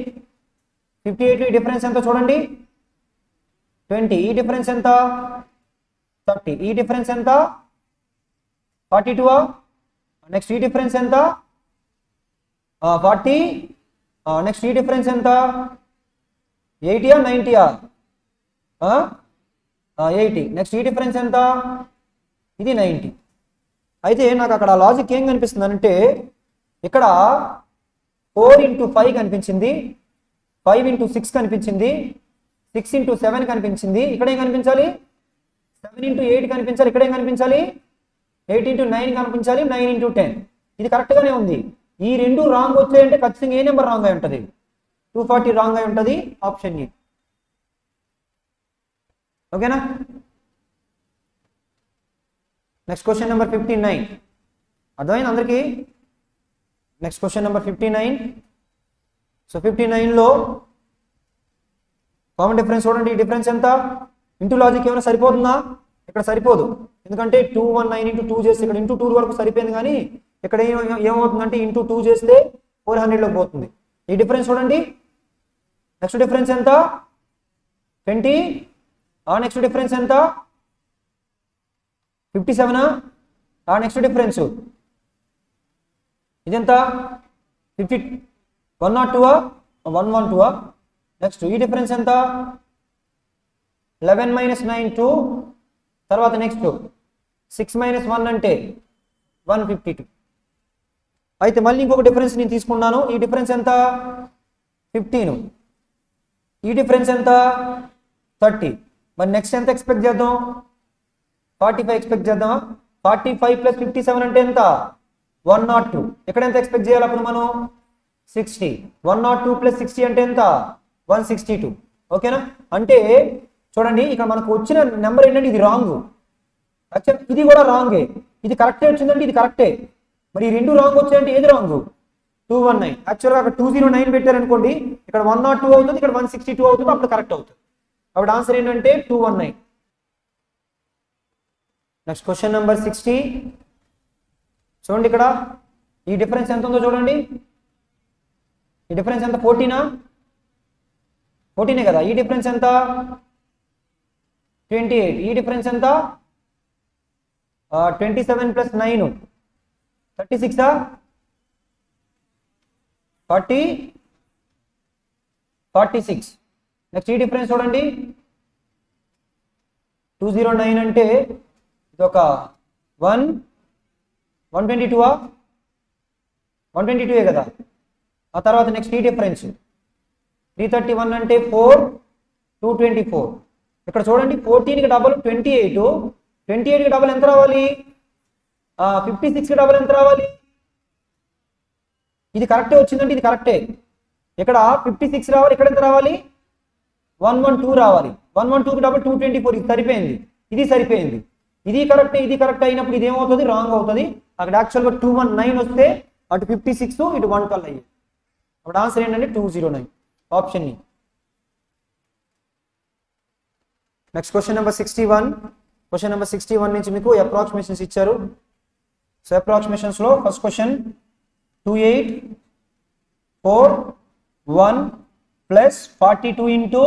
ఈ డిఫరెన్స్ ఎంత చూడండి, 20. ఈ డిఫరెన్స్ ఎంత? 30. ఈ డిఫరెన్స్ ఎంత? 42. నెక్స్ట్ ఈ డిఫరెన్స్ ఎంత? 40. నెక్స్ట్ ఈ డిఫరెన్స్ ఎంత? 80 90? 80. నెక్స్ట్ ఈ డిఫరెన్స్ ఎంత? ఇది 90. అయితే నాకు అక్కడ లాజిక్ ఏం కనిపిస్తుంది అంటే, ఇక్కడ 4 × 5 కనిపించింది, 5 × 6 కనిపించింది, 6 × 7 కనిపించింది. ఇక్కడ ఏం కనిపించాలి? 7 × 8 కనిపించాలి. ఇక్కడ ఏం కనిపించాలి? 8 × 9 కనిపించాలి, 9 × 10. ఇది కరెక్ట్గానే ఉంది. ఈ రెండు రాంగ్ వచ్చాయంటే ఖచ్చితంగా ఏ నెంబర్ రాంగ్ అయి ఉంటుంది? 240 రాంగ్ అయి ఉంటుంది. Option A. ఓకేనా. Next question number 59. అర్థమైంది అందరికీ? Next question number 59. సో 59లో కామన్ డిఫరెన్స్ చూడండి. ఈ డిఫరెన్స్ ఎంత? ఇంటూ లాజిక్ ఏమైనా సరిపోతుందా? ఇక్కడ సరిపోదు, ఎందుకంటే 219 × 2 చేస్తే ఇక్కడ ఇంటూ 2 వరకు సరిపోయింది, కానీ ఇక్కడ ఏమవుతుందంటే ఇంటూ 2 చేస్తే 400లోకి పోతుంది. ఈ డిఫరెన్స్ చూడండి. నెక్స్ట్ డిఫరెన్స్ ఎంత? 20. నెక్స్ట్ డిఫరెన్స్ ఎంత? 57. నెక్స్ట్ డిఫరెన్స్ ఇదెంత? 102. 112. నెక్స్ట్ ఈ డిఫరెన్స్ ఎంత? 11 - 9 2. తర్వాత నెక్స్ట్ 6 - 1 అంటే 152. అయితే మళ్ళీ ఇంకొక డిఫరెన్స్ నేను తీసుకున్నాను. ఈ డిఫరెన్స్ ఎంత? 15. ఈ డిఫరెన్స్ ఎంత? 30. మరి నెక్స్ట్ ఎంత ఎక్స్పెక్ట్ చేద్దాం? 45 ఎక్స్పెక్ట్ చేద్దామా? 45 + 57 అంటే ఎంత? 102. ఇక్కడ ఎంత ఎక్స్పెక్ట్ చేయాలి అప్పుడు మనం? 60. 102 + 60 అంటే ఎంత? 162. ఓకేనా. అంటే చూడండి, ఇక్కడ మనకు వచ్చిన నెంబర్ ఏంటంటే ఇది రాంగ్. యాక్చువల్ ఇది కూడా రాంగే. ఇది కరెక్టే వచ్చిందంటే ఇది కరెక్టే. మరి ఈ రెండు రాంగ్ వచ్చాయంటే ఏది రాంగ్? 219. యాక్చువల్గా అక్కడ 209 పెట్టారనుకోండి, ఇక్కడ 102 అవుతుంది, ఇక్కడ 162 అవుతుంది, అప్పుడు కరెక్ట్ అవుతుంది. అప్పుడు ఆన్సర్ ఏంటంటే 219. Next question number 60. చూడండి, ఇక్కడ ఈ డిఫరెన్స్ ఎంత ఉందో చూడండి. ఈ డిఫరెన్స్ ఎంత? 14. 14 కదా. ఈ డిఫరెన్స్ ఎంత? 28. ఈ డిఫరెన్స్ ఎంత? 27 + 9 36. 40 46. నెక్స్ట్ ఈ డిఫరెన్స్ చూడండి. 209 అంటే ఇది ఒక 122. 122 కదా. ఆ తర్వాత నెక్స్ట్ ఈ డిఫరెన్స్ 331 అంటే 4 224. ఇక్కడ చూడండి, 14కి డబల్ 28. 28కి డబల్ ఎంత రావాలి? 56కి డబల్ ఎంత రావాలి? ఇది కరెక్టే వచ్చిందంటే ఇది కరెక్టే. ఇక్కడ 56 రావాలి, ఇక్కడ ఎంత రావాలి? 112 రావాలి. 112కి డబల్ 224. ఇది సరిపోయింది, ఇది సరిపోయింది. ఇది కరెక్టే, ఇది కరెక్ట్ అయినప్పుడు ఇది ఏమవుతుంది? రాంగ్ అవుతుంది. అక్కడ యాక్చువల్గా 219 వస్తే అటు 56 ఇటు 112 అయ్యింది. అప్పుడు ఆన్సర్ ఏంటంటే 209. ఆప్షన్ ఈ. Next question number 61. Question number 61 నుంచి మీకు అప్రాక్సిమేషన్స్ ఇచ్చారు. సో అప్రాక్సిమేషన్స్ లో first question 28 4 1 plus 42 into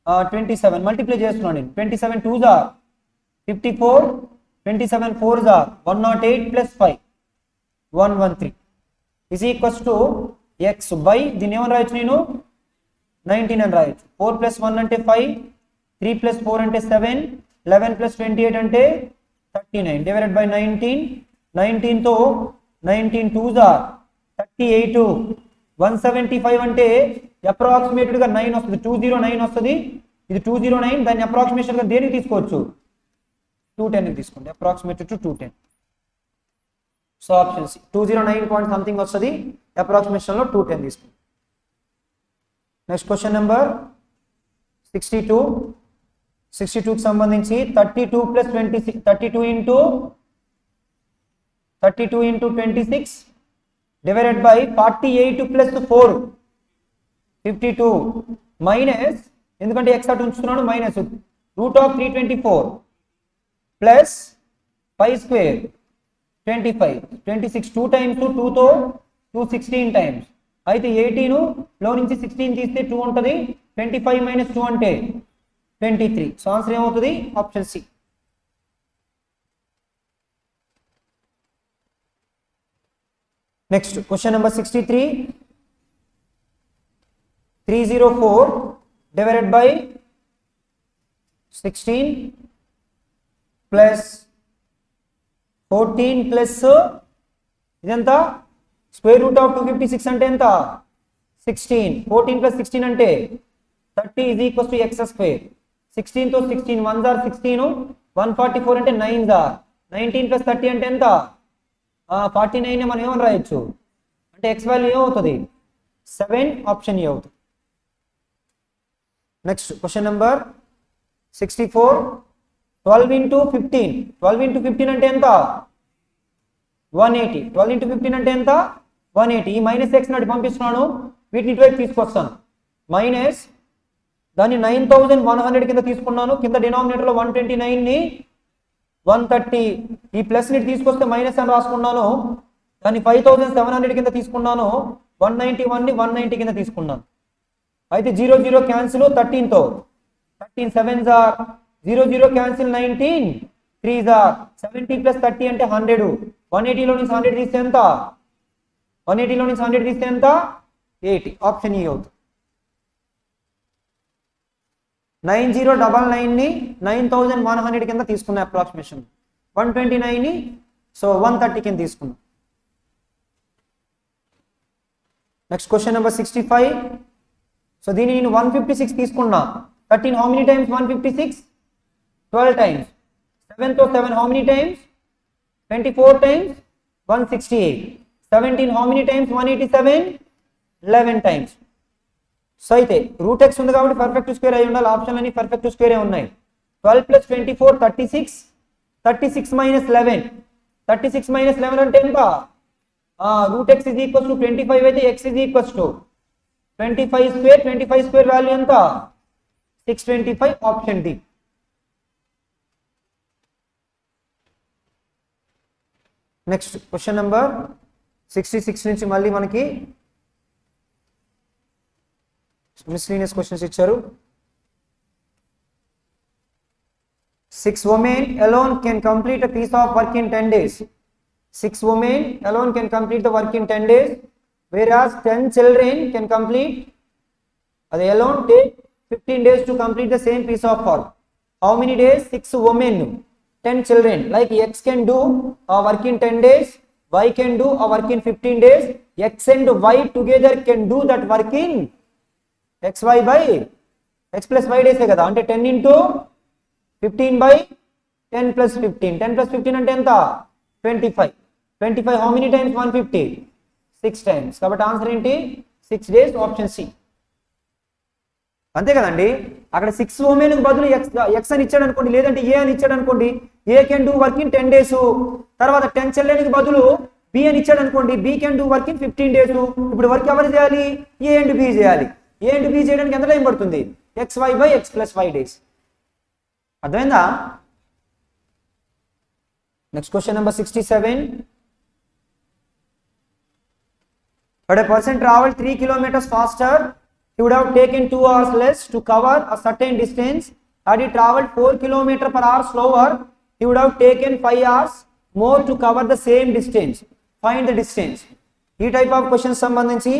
27 multiply చేస్తున్నాను. 27 2s are 54, 27 4s are 108 plus 5 113 is equals to x by దీన్ని ఏమని రాయొచ్చు? నేను 19 అని రాయొచ్చు. 4 + 1 అంటే 5, 3 + 4 అంటే 7, 11 + 28 అంటే 39 డివైడెడ్ బై 19. 19 తో 19 2s are 38. 175 అంటే అప్రాక్సిమేటెడ్ గా 9 వస్తుంది, 209 వస్తుంది. ఇది 209. దాన్ని అప్రాక్సిమేషన్ గా దేనికి తీసుకోవచ్చు? 210 కి తీసుకోండి. Approximated to 210. So option C 209 point something వస్తుంది. అప్రాక్సిమేషన్ లో 210 తీసుకోండి. Next question number 62. 62 కి సంబంధించి 32 + 26 32 ఇంటూ 26 డివైడెడ్ బై 48 + 4 52 మైనస్, ఎందుకంటే ఎక్స్ అటు ఉంచుతున్నాను, మైనస్ √324 ప్లస్ 5 స్క్వేర్ 25 26 2 టైమ్స్ 2తో 216 టైమ్స్. అయితే 18 లో నుంచి 16 తీస్తే 2 ఉంటుంది. 25 మైనస్ 2 అంటే 23. సో ఆన్సర్ ఏమవుతుంది? Option C. Next question number 63. 304 divided by 16 plus 14 plus ఇదెంత? స్క్వేర్ రూట్ ఆఫ్ 256 అంటే ఎంత? 16. 14 ప్లస్ 16 అంటే 30 is equals to x square. 16 తో 16 1 జార్ 16, 144 అంటే 9 జార్ 19 ప్లస్ 30 అంటే ఎంత? 49. మనం ఏమని రాయొచ్చు అంటే ఎక్స్ వాల్యూ ఏమవుతుంది? 7. ఆప్షన్ ఏ అవుతుంది. Next question number 64. 12 into 15. 12 into 15 అంటే ఎంత? 180. 12 into 15 అంటే ఎంత? 180. ఈ మైనస్ ఎక్స్ నాటి పంపిస్తున్నాను, వీటిని ఇటువైపు తీసుకొస్తాను. మైనస్ దాన్ని 9100 కింద తీసుకున్నాను, కింద డినామినేటర్లో 129 ని 130, ఈ ప్లస్ ని తీసుకొస్తే మైనస్ అని రాసుకున్నాను. దాన్ని 5700 కింద తీసుకున్నాను, 191 ని 190 కింద తీసుకున్నాను. అయితే 0 0 క్యాన్సిల్ 13తో 13 7 జార్ 0 0 క్యాన్సిల్ 19 3 జార్ 70 ప్లస్ 30 అంటే 100. 180లో నుంచి 100 తీస్తే ఎంత? 180లో నుంచి 100 తీస్తే ఎంత? 80. ఆప్షన్ ఈ అవుతుంది. 9099 ని 9100 కింద తీసుకున్న అప్రాక్సిమేషన్, 129 ని సో 130 కింద తీసుకున్నాం. Next question number 65. సో దీన్ని నేను 156 తీసుకున్నా. 13 how many times 156? 12 times. 7 తో 7 how many times? 24 times 168. 17 how many times? 187. 11 times. So అయితే రూట్ ఎక్స్ ఉంది కాబట్టి పర్ఫెక్ట్ స్క్వేర్ అయి ఉండాలి. ఆప్షన్ అన్ని పర్ఫెక్ట్ స్క్వేర్ ఉన్నాయి. 12 ప్లస్ 24 36. 36 మైనస్ 11. 36 మైనస్ 11 అంటే ఎంత? Root x is equals to 25 అయితే x is equals to 25 square. 25 square value ఎంత? 625. Option D. Next question number 66 నుంచి మళ్ళీ మనకి మిస్లీనియస్ క్వశ్చన్స్ ఇచ్చారు. 6 women alone can complete a piece of work in 10 days. 6 women alone can complete the work in 10 days, whereas 10 children can complete, they alone take 15 days to complete the same piece of work. How many days? 6 women, 10 children. Like X can do a work in 10 days, Y can do a work in 15 days. X and Y together can do that work in xy by x plus y days కదా. అంటే 10 into 15 by 10 plus 15. 10 plus 15 అంటే ఎంత? 25. 25 how many times? 150. 6 times. కాబట్టి answer ఏంటి? 6 days. Option C. అంతే కదండి. అక్కడ 6 women కు బదులు ఎక్స్ అని ఇచ్చాడు అనుకోండి, లేదంటే ఏ అని ఇచ్చాడు అనుకోండి, ఏ can do work in 10 days. తర్వాత 10 children కి బదులు బి అని ఇచ్చాడు అనుకోండి, B can do work in 15 days. ఇప్పుడు వర్క్ ఎవరు చేయాలి? ఏ అండ్ బి చేయాలి. ఏ అండ్ బి చేయడానికి ఎంత టైం పడుతుంది? xy by x plus y days. అర్థమైందా? Next question number 67. But a person traveled 3 kilometers faster, he would have taken 2 hours less to cover a certain distance. Had he traveled 4 kilometers per hour slower, he would have taken 5 hours more to cover the same distance. Find the distance. ఈ type of questions సంబంధించి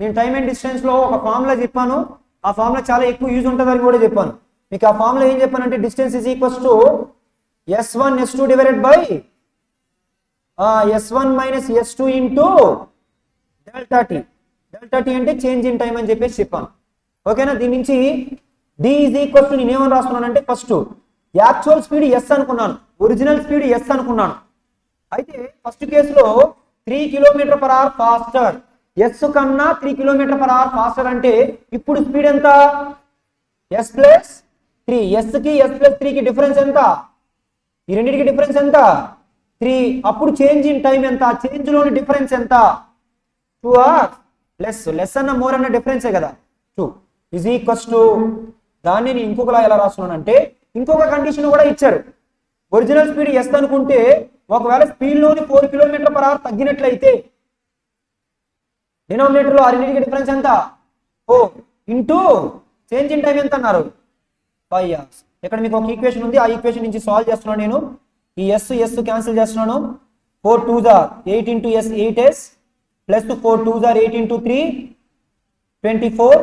నేను time and distance లో ఒక formula చెప్పాను. ఆ formula చాలా ఎక్కువ use ఉంటుందని కూడా చెప్పాను. మీకు ఆ ఫార్ములా ఏం చెప్పానంటే distance is equals to s1 s2 divided by s1 minus s2 into delta T. Delta T అంటే చేంజ్ ఇన్ టైం అని చెప్పేసి చెప్పాను. ఓకేనా? దీని నుంచి d ఈజ్ ఈక్వల్స్ టు నేను ఏమని రాస్తున్నానంటే ఫస్ట్ యాక్చువల్ స్పీడ్ s అనుకున్నాను, ఒరిజినల్ స్పీడ్ s అనుకున్నాను. అయితే ఫస్ట్ కేసులో 3 kilometers per hour faster, s కన్నా 3 kilometers per hour faster అంటే ఇప్పుడు స్పీడ్ ఎంత? s plus 3. s కి s plus 3 కి డిఫరెన్స్ ఎంత? ఈ రెండింటికి డిఫరెన్స్ ఎంత? 3. అప్పుడు చేంజ్ ఇన్ టైం ఎంత? చేంజ్ లోని డిఫరెన్స్ ఎంత? 2 hours. లెస్ అన్న మోర్ అన్న డిఫరెన్సే కదా. 2 ఈజ్ ఈక్వల్స్ టు దాన్ని నేను ఇంకొకలా ఎలా రాస్తున్నానంటే ఇంకొక కండిషన్ కూడా ఇచ్చారు. ఒరిజినల్ స్పీడ్ ఎస్ అనుకుంటే ఒకవేళ స్పీడ్ లోని 4 km/h తగ్గినట్లయితే డినామినేటర్ లో ఆ రెండింటికి డిఫరెన్స్ ఎంత 4 ఇంటూ చేంజ్ ఇన్ టైం ఎంత అన్నారు 5 hours. ఇక్కడ మీకు ఒక ఈక్వేషన్ ఉంది, ఆ ఈక్వేషన్ నుంచి సాల్వ్ చేస్తున్నాను నేను. ఈ ఎస్ క్యాన్సిల్ చేస్తున్నాను. 4 2s are 8 into s 8s plus 4 2s are 8 into 3 24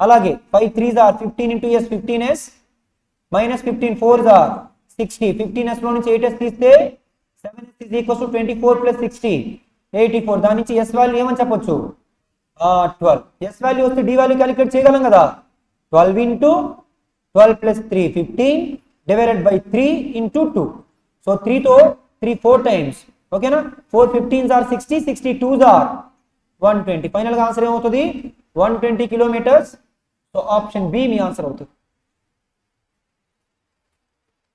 అలాగే 5 3s are 15 into s 15s minus 15 4s are 60 15s లో నుంచి 8s తీస్తే 7s is equals to 24 plus 60 84. దాని నుంచి s వాల్యూ ఏమని చెప్పొచ్చు 12. s వాల్యూ వస్తే d వాల్యూ క్యాలిక్యులేట్ చేయగలం కదా. 12 into 12 plus 3 15 divided by 3 into 2. So 3 తో 3 4 times ఓకేనా. 4 15s are 60 62s are 120. Final గా ఆన్సర్ ఏమవుతుంది 120 కిలోమీటర్స్. సో ఆప్షన్ బి మీ ఆన్సర్ అవుతుంది.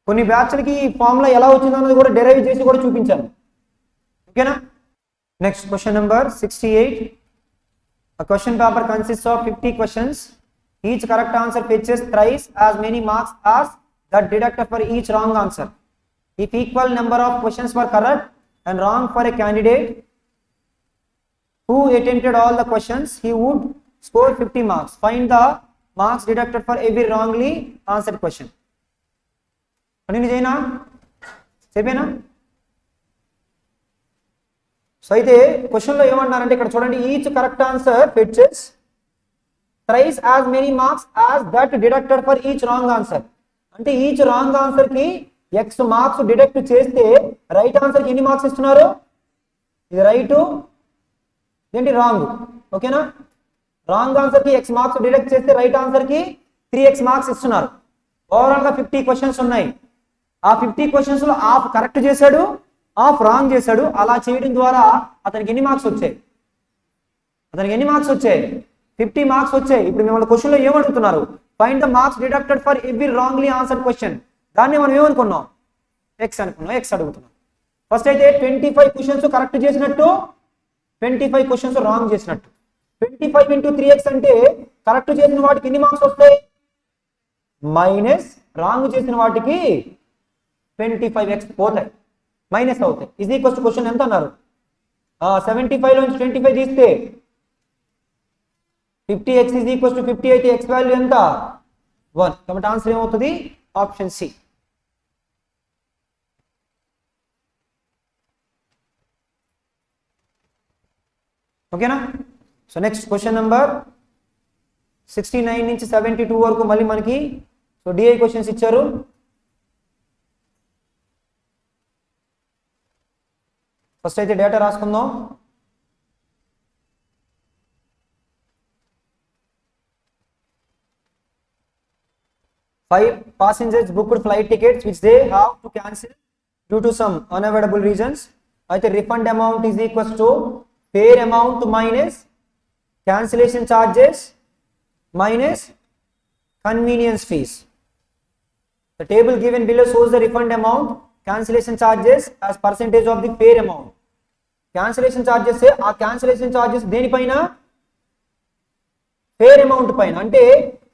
కొన్ని బ్యాచ్లకి ఈ ఫార్ములా ఎలా వచ్చిందో అన్నది కూడా డెరైవ్ చేసి కూడా చూపించాను ఓకేనా. Next question number 68. A question paper consists of 50 questions. Each correct answer fetches thrice as many marks as that deducted for each wrong answer. If equal number of questions were correct and wrong for a candidate who attempted all the questions, he would score 50 marks. Find the marks deducted for every wrongly answered question. Continue చేయనా చెప్పేనా. So అయితే క్వశ్చన్లో ఏమన్నారంటే ఇక్కడ చూడండి, each correct answer fetches thrice as many marks as that deducted for each wrong answer. అంటే each wrong answer కి x marks deduct చేస్తే రైట్ ఆన్సర్ కి ఎన్ని మార్క్స్ ఇస్తున్నారు, ఇది రైట్ ఏంటి రాంగ్ ఓకేనా. రాంగ్ ఆన్సర్ కి x మార్క్స్ డిడక్ట్ చేస్తే రైట్ ఆన్సర్ కి 3x మార్క్స్ ఇస్తున్నారు. ఓవరాల్ గా 50 క్వశ్చన్స్ ఉన్నాయి. ఆ 50 క్వశ్చన్స్ లో హాఫ్ కరెక్ట్ చేశాడు, హాఫ్ రాంగ్ చేశాడు. అలా చేయడం ద్వారా అతనికి ఎన్ని మార్క్స్ వచ్చాయి, 50 మార్క్స్ వచ్చాయి. ఇప్పుడు మిమ్మల్ని క్వశ్చన్ లో ఏమడుగుతున్నారు, find the marks deducted for every wrongly answered question. దాన్ని మనం ఏమనుకున్నాం ఎక్స్ అనుకున్నాం, ఎక్స్ అడుగుతున్నాం. ఫస్ట్ అయితే 25 క్వశ్చన్స్ కరెక్ట్ చేసినట్టు, 25 క్వశ్చన్స్ రాంగ్ చేసినట్టు. 25 into 3x అంటే కరెక్ట్ చేసిన వాటికి ఎన్ని మార్క్స్ వస్తాయి, మైనస్ రాంగ్ చేసిన వాటికి 25x పోతాయి, మైనస్ అవుతాయి. ఇది ఈక్వల్స్ టు క్వశ్చన్ ఎంత అన్నారు 75 నుంచి 25 తీస్తే 50x is equals to 50 అయితే x వాల్యూ ఎంత 1. కాబట్టి ఆన్సర్ ఏమవుతుంది ఆప్షన్ సి. ఓకేనా. సో నెక్స్ట్ క్వశ్చన్ నెంబర్ 69 నుంచి 72 వరకు మళ్ళీ మనకి సో డిఐ క్వశ్చన్స్ ఇచ్చారు. ఫస్ట్ అయితే data రాసుకుందాం. Five passengers booked flight tickets which they have to cancel due to some unavoidable reasons. అయితే refund amount is equals to fare amount minus cancellation charges minus convenience fees. The table given below shows the refund amount, cancellation charges as percentage of the fare amount. Cancellation charges से ఆ cancellation charges దేనిపైన fare amount పైన. అంటే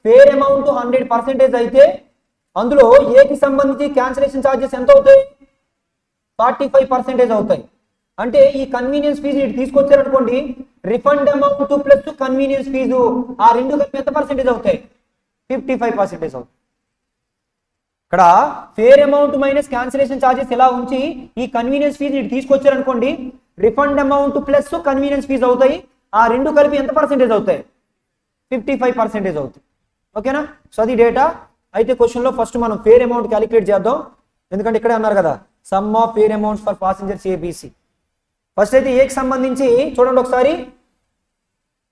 fair amount 100% అయితే అందులో ఏకి సంబంధించి cancellation charges ఎంత అవుతాయి 45% అవుతాయి. అంటే ఈ కన్వీనియన్స్ ఫీజు ఇటు తీసుకొచ్చారనుకోండి, refund amount plus convenience fee ఆ రెండు కలిపి ఎంత పర్సెంటేజ్ అవుతాయి 55% అవుతాయి. ఇక్కడ fare amount minus cancellation charges ఎలా ఉంచి ఈ కన్వీనియన్స్ ఫీజు ఇటు తీసుకొచ్చారనుకోండి, refund amount plus convenience fee అవుతాయి. ఆ రెండు కలిపి ఎంత పర్సెంటేజ్ అవుతాయి 55% అవుతాయి. ఓకేనా. సో అది డేటా. అయితే క్వశ్చన్ లో ఫస్ట్ మనం ఫేర్ అమౌంట్ క్యాలిక్యులేట్ చేద్దాం, ఎందుకంటే ఇక్కడే అన్నారు కదా sum of fare amounts for passengers ABC. First అయితే ఏకి సంబంధించి చూడండి ఒకసారి,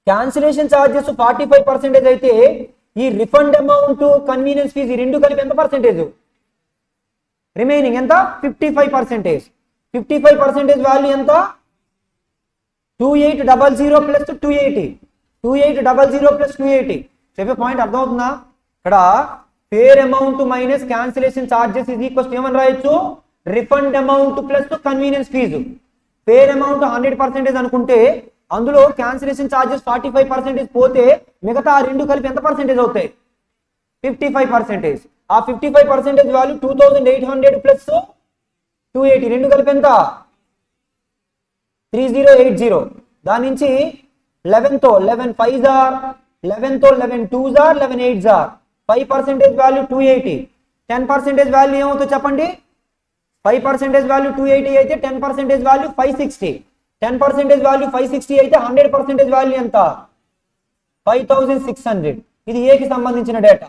క్యాన్సిలేషన్ ఛార్జెస్ 45% అయితే ఈ రిఫండ్ అమౌంట్ కన్వీనియన్స్ ఫీజు ఈ రెండు కలిపి ఎంత పర్సెంటేజ్ రిమైనింగ్ ఎంత 55%. 55% వాల్యూ ఎంత 2800 ప్లస్ 280 2800 ప్లస్ 280. చెప్పే పాయింట్ అర్థమవుతుందా. ఇక్కడ fare amount minus cancellation charges ఇది ఈక్వల్స్ ఏమని రాయొచ్చు refund amount plus convenience fee. Fare amount 100% అనుకుంటే అందులో క్యాన్సిలేషన్ ఛార్జెస్ 45% పోతే మిగతా ఆ రెండు కలిపి ఎంత పర్సెంటేజ్ అవుతాయి? 55%. ఆ 55% వాల్యూ 2800 ప్లస్ 280 రెండు కలిపి ఎంత? 3080. దాని నుంచి 11 తో 11 5s ఆర్ 11 తో 11 2s are 11 8s are 5% value 280. 10% value ఏమవుతుందో చెప్పండి. 5% వాల్యూ 280 అయితే 10% వాల్యూ 560. 10% వాల్యూ 560 అయితే 100% వాల్యూ ఎంత? 5600. ఇది ఏకి సంబంధించిన డేటా.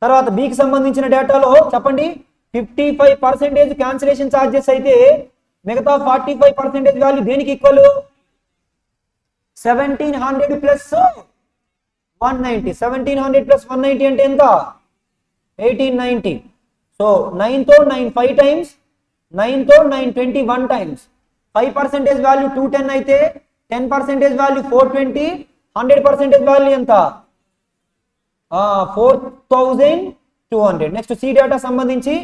తర్వాత బికి సంబంధించిన డేటాలో చెప్పండి. 55% క్యాన్సిలేషన్ ఛార్జెస్ అయితే మిగతా 45% వాల్యూ దేనికి ఈక్వల్? 1700 ప్లస్ 190. 1700 ప్లస్ 190 అంటే ఎంత? 1890. సో 9 తో 9 5 టైమ్స్, 9 తో 9 21 టైమ్స్. 5% వాల్యూ 210 అయితే 10% వాల్యూ 420. 100% వాల్యూ ఎంత? 4200. నెక్స్ట్ సి డేటా సంబంధించి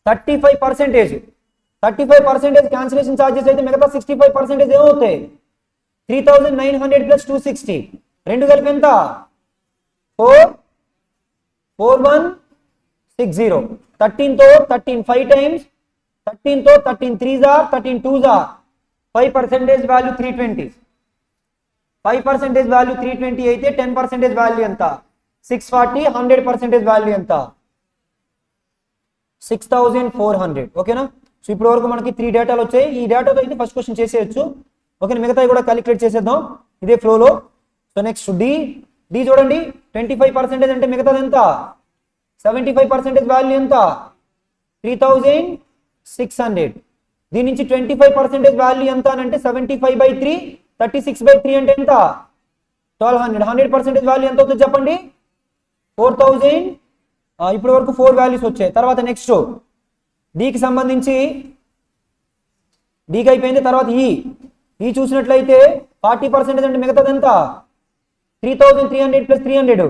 35% క్యాన్సిలేషన్ ఛార్జెస్ అయితే మిగతా 65% ఏమవుతాయి? 3900 ప్లస్ 260 రెండు కలిపి ఎంత? 4160. 13 తో 13 5 టైమ్స్, 13 తో 13 3s are 13 2s are 5% value 320. 5% value 320 అయితే 10% వాల్యూ ఎంత? 640. 100% వాల్యూ ఎంత? 6400. ఓకేనా? సో ఇప్పటి వరకు మనకి 3 డేటాలు వచ్చాయి. ఈ డేటాతో అయితే ఫస్ట్ క్వశ్చన్ చేసేయచ్చు. ఓకే, మిగతాయి కూడా క్యాలిక్యులేట్ చేసేద్దాం ఇదే ఫ్లోలో. సో నెక్స్ట్ డి చూడండి. 25% అంటే మిగతాది ఎంత? 75% వాల్యూ ఎంత? 3600. దీని నుంచి 25% వాల్యూ ఎంత అంటే 75/3. 36/3 అంటే ఎంత? 1200. 100% వాల్యూ ఎంత అవుతుంది చెప్పండి? 4000. ఇప్పటి వరకు 4 వాల్యూస్ వచ్చాయి. తర్వాత నెక్స్ట్ డికి సంబంధించి డికి అయిపోయింది. తర్వాత ఈ చూసినట్లయితే 40% అంటే మిగతాది ఎంత? 3300 plus 300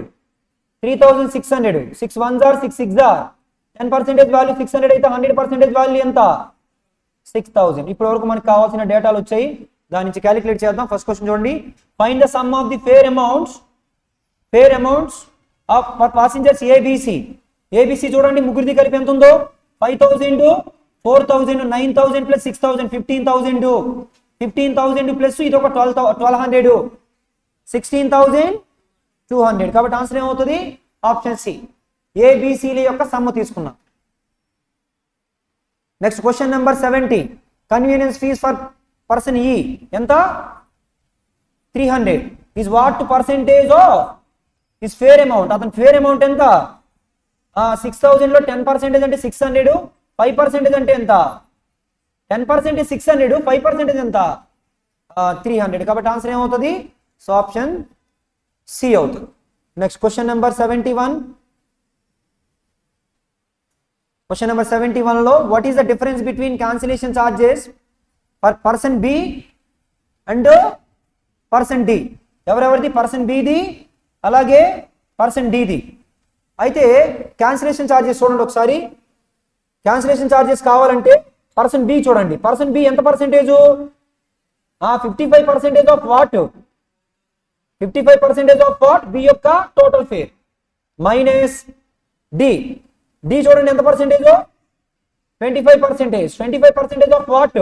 3600. 6 1s are 6 6s are 10% value 600 అయితే 100% వాల్యూ ఎంత? 6000. ఇప్పటి వరకు మనకు కావాల్సిన డేటాలు వచ్చాయి. దాని నుంచి క్యాలిక్యులేట్ చేద్దాం. ఫస్ట్ క్వశ్చన్ చూడండి. Find the sum of the fare amounts of passengers ABC చూడండి. ముగ్గురిది కలిపి ఎంత ఉందో? 5000 4000 9000 ప్లస్ 6000 15000 15000 ప్లస్ ఇది ఒక 1200 16200. కాబట్టి ఆన్సర్ ఏమవుతుంది? Option C. ఏబిసిల యొక్క సమ్ము తీసుకున్నాం. Next question number 70. Convenience fee for person ఈ ఎంత? 300. Is what percentage of is fare amount? అతని ఫేర్ అమౌంట్ ఎంత? 6000 లో 10% అంటే 600. 5% అంటే ఎంత? 10% 600. 5% ఎంత? 300. కాబట్టి ఆన్సర్ ఏమవుతుంది? సో ఆప్షన్ సి అవుతుంది. Next question number 71. Question number 71 లో what is the difference between cancellation charges for person B and person D? ఎవరెవరిది? పర్సన్ బిది అలాగే పర్సన్ డిది. అయితే క్యాన్సిలేషన్ చార్జెస్ చూడండి ఒకసారి. క్యాన్సిలేషన్ చార్జెస్ కావాలంటే పర్సన్ బి చూడండి. పర్సన్ బి ఎంత percentage? 55% of what? 55% of what? B యొక్క total fare minus D. D చూడండి ఎంత పర్సెంటేజ్? 25%. 25% of what?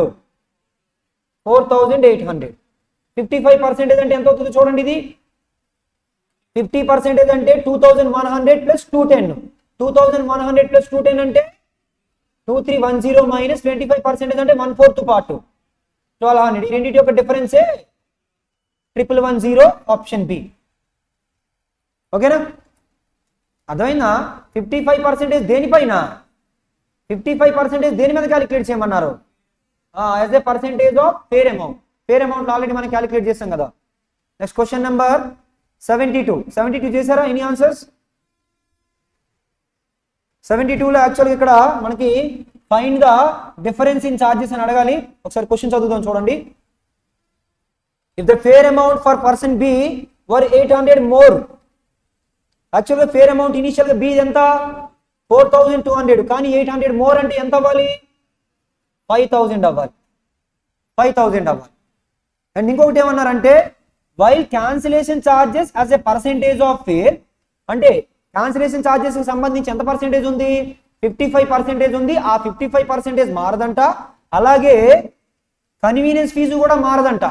4800. 55% అంటే ఎంత అవుతుంది చూడండి. ఇది 50% అంటే 2100 ప్లస్ 210. 2100 ప్లస్ 210 అంటే 2310 మైనస్ 25% అంటే 1/4 పార్ట్ 1200. ఈ రెండింటి యొక్క డిఫరెన్సే 1110. Option B. ఓకేనా? అర్థమైందా? 55% దేనిపైన? 55% దేని మీద క్యాలిక్యులేట్ చేయమన్నారు? As a percentage of fair amount. Fair amount already మనం క్యాలిక్యులేట్ చేస్తాం కదా. నెక్స్ట్ క్వశ్చన్ నెంబర్ 72 చేశారా? Any answers? 72లో యాక్చువల్గా ఇక్కడ మనకి find the difference in charges అని అడగాలి. ఒకసారి క్వశ్చన్ చదువుదాం చూడండి. If the fare amount for person B were 800 more. యాక్చువల్గా ఫేర్ అమౌంట్ ఇనిషియల్గా బి ఎంత? 4200. కానీ 800 మోర్ అంటే ఎంత అవ్వాలి? 5000 అవ్వాలి. 5000 అవ్వాలి. అండ్ ఇంకొకటి ఏమన్నారంటే while cancellation charges as a percentage of fair, అంటే క్యాన్సిలేషన్ ఛార్జెస్ కి సంబంధించి ఎంత పర్సెంటేజ్ ఉంది, 55% ఉంది. ఆ 55% మారదంట. అలాగే కన్వీనియన్స్ ఫీజు కూడా మారదంట.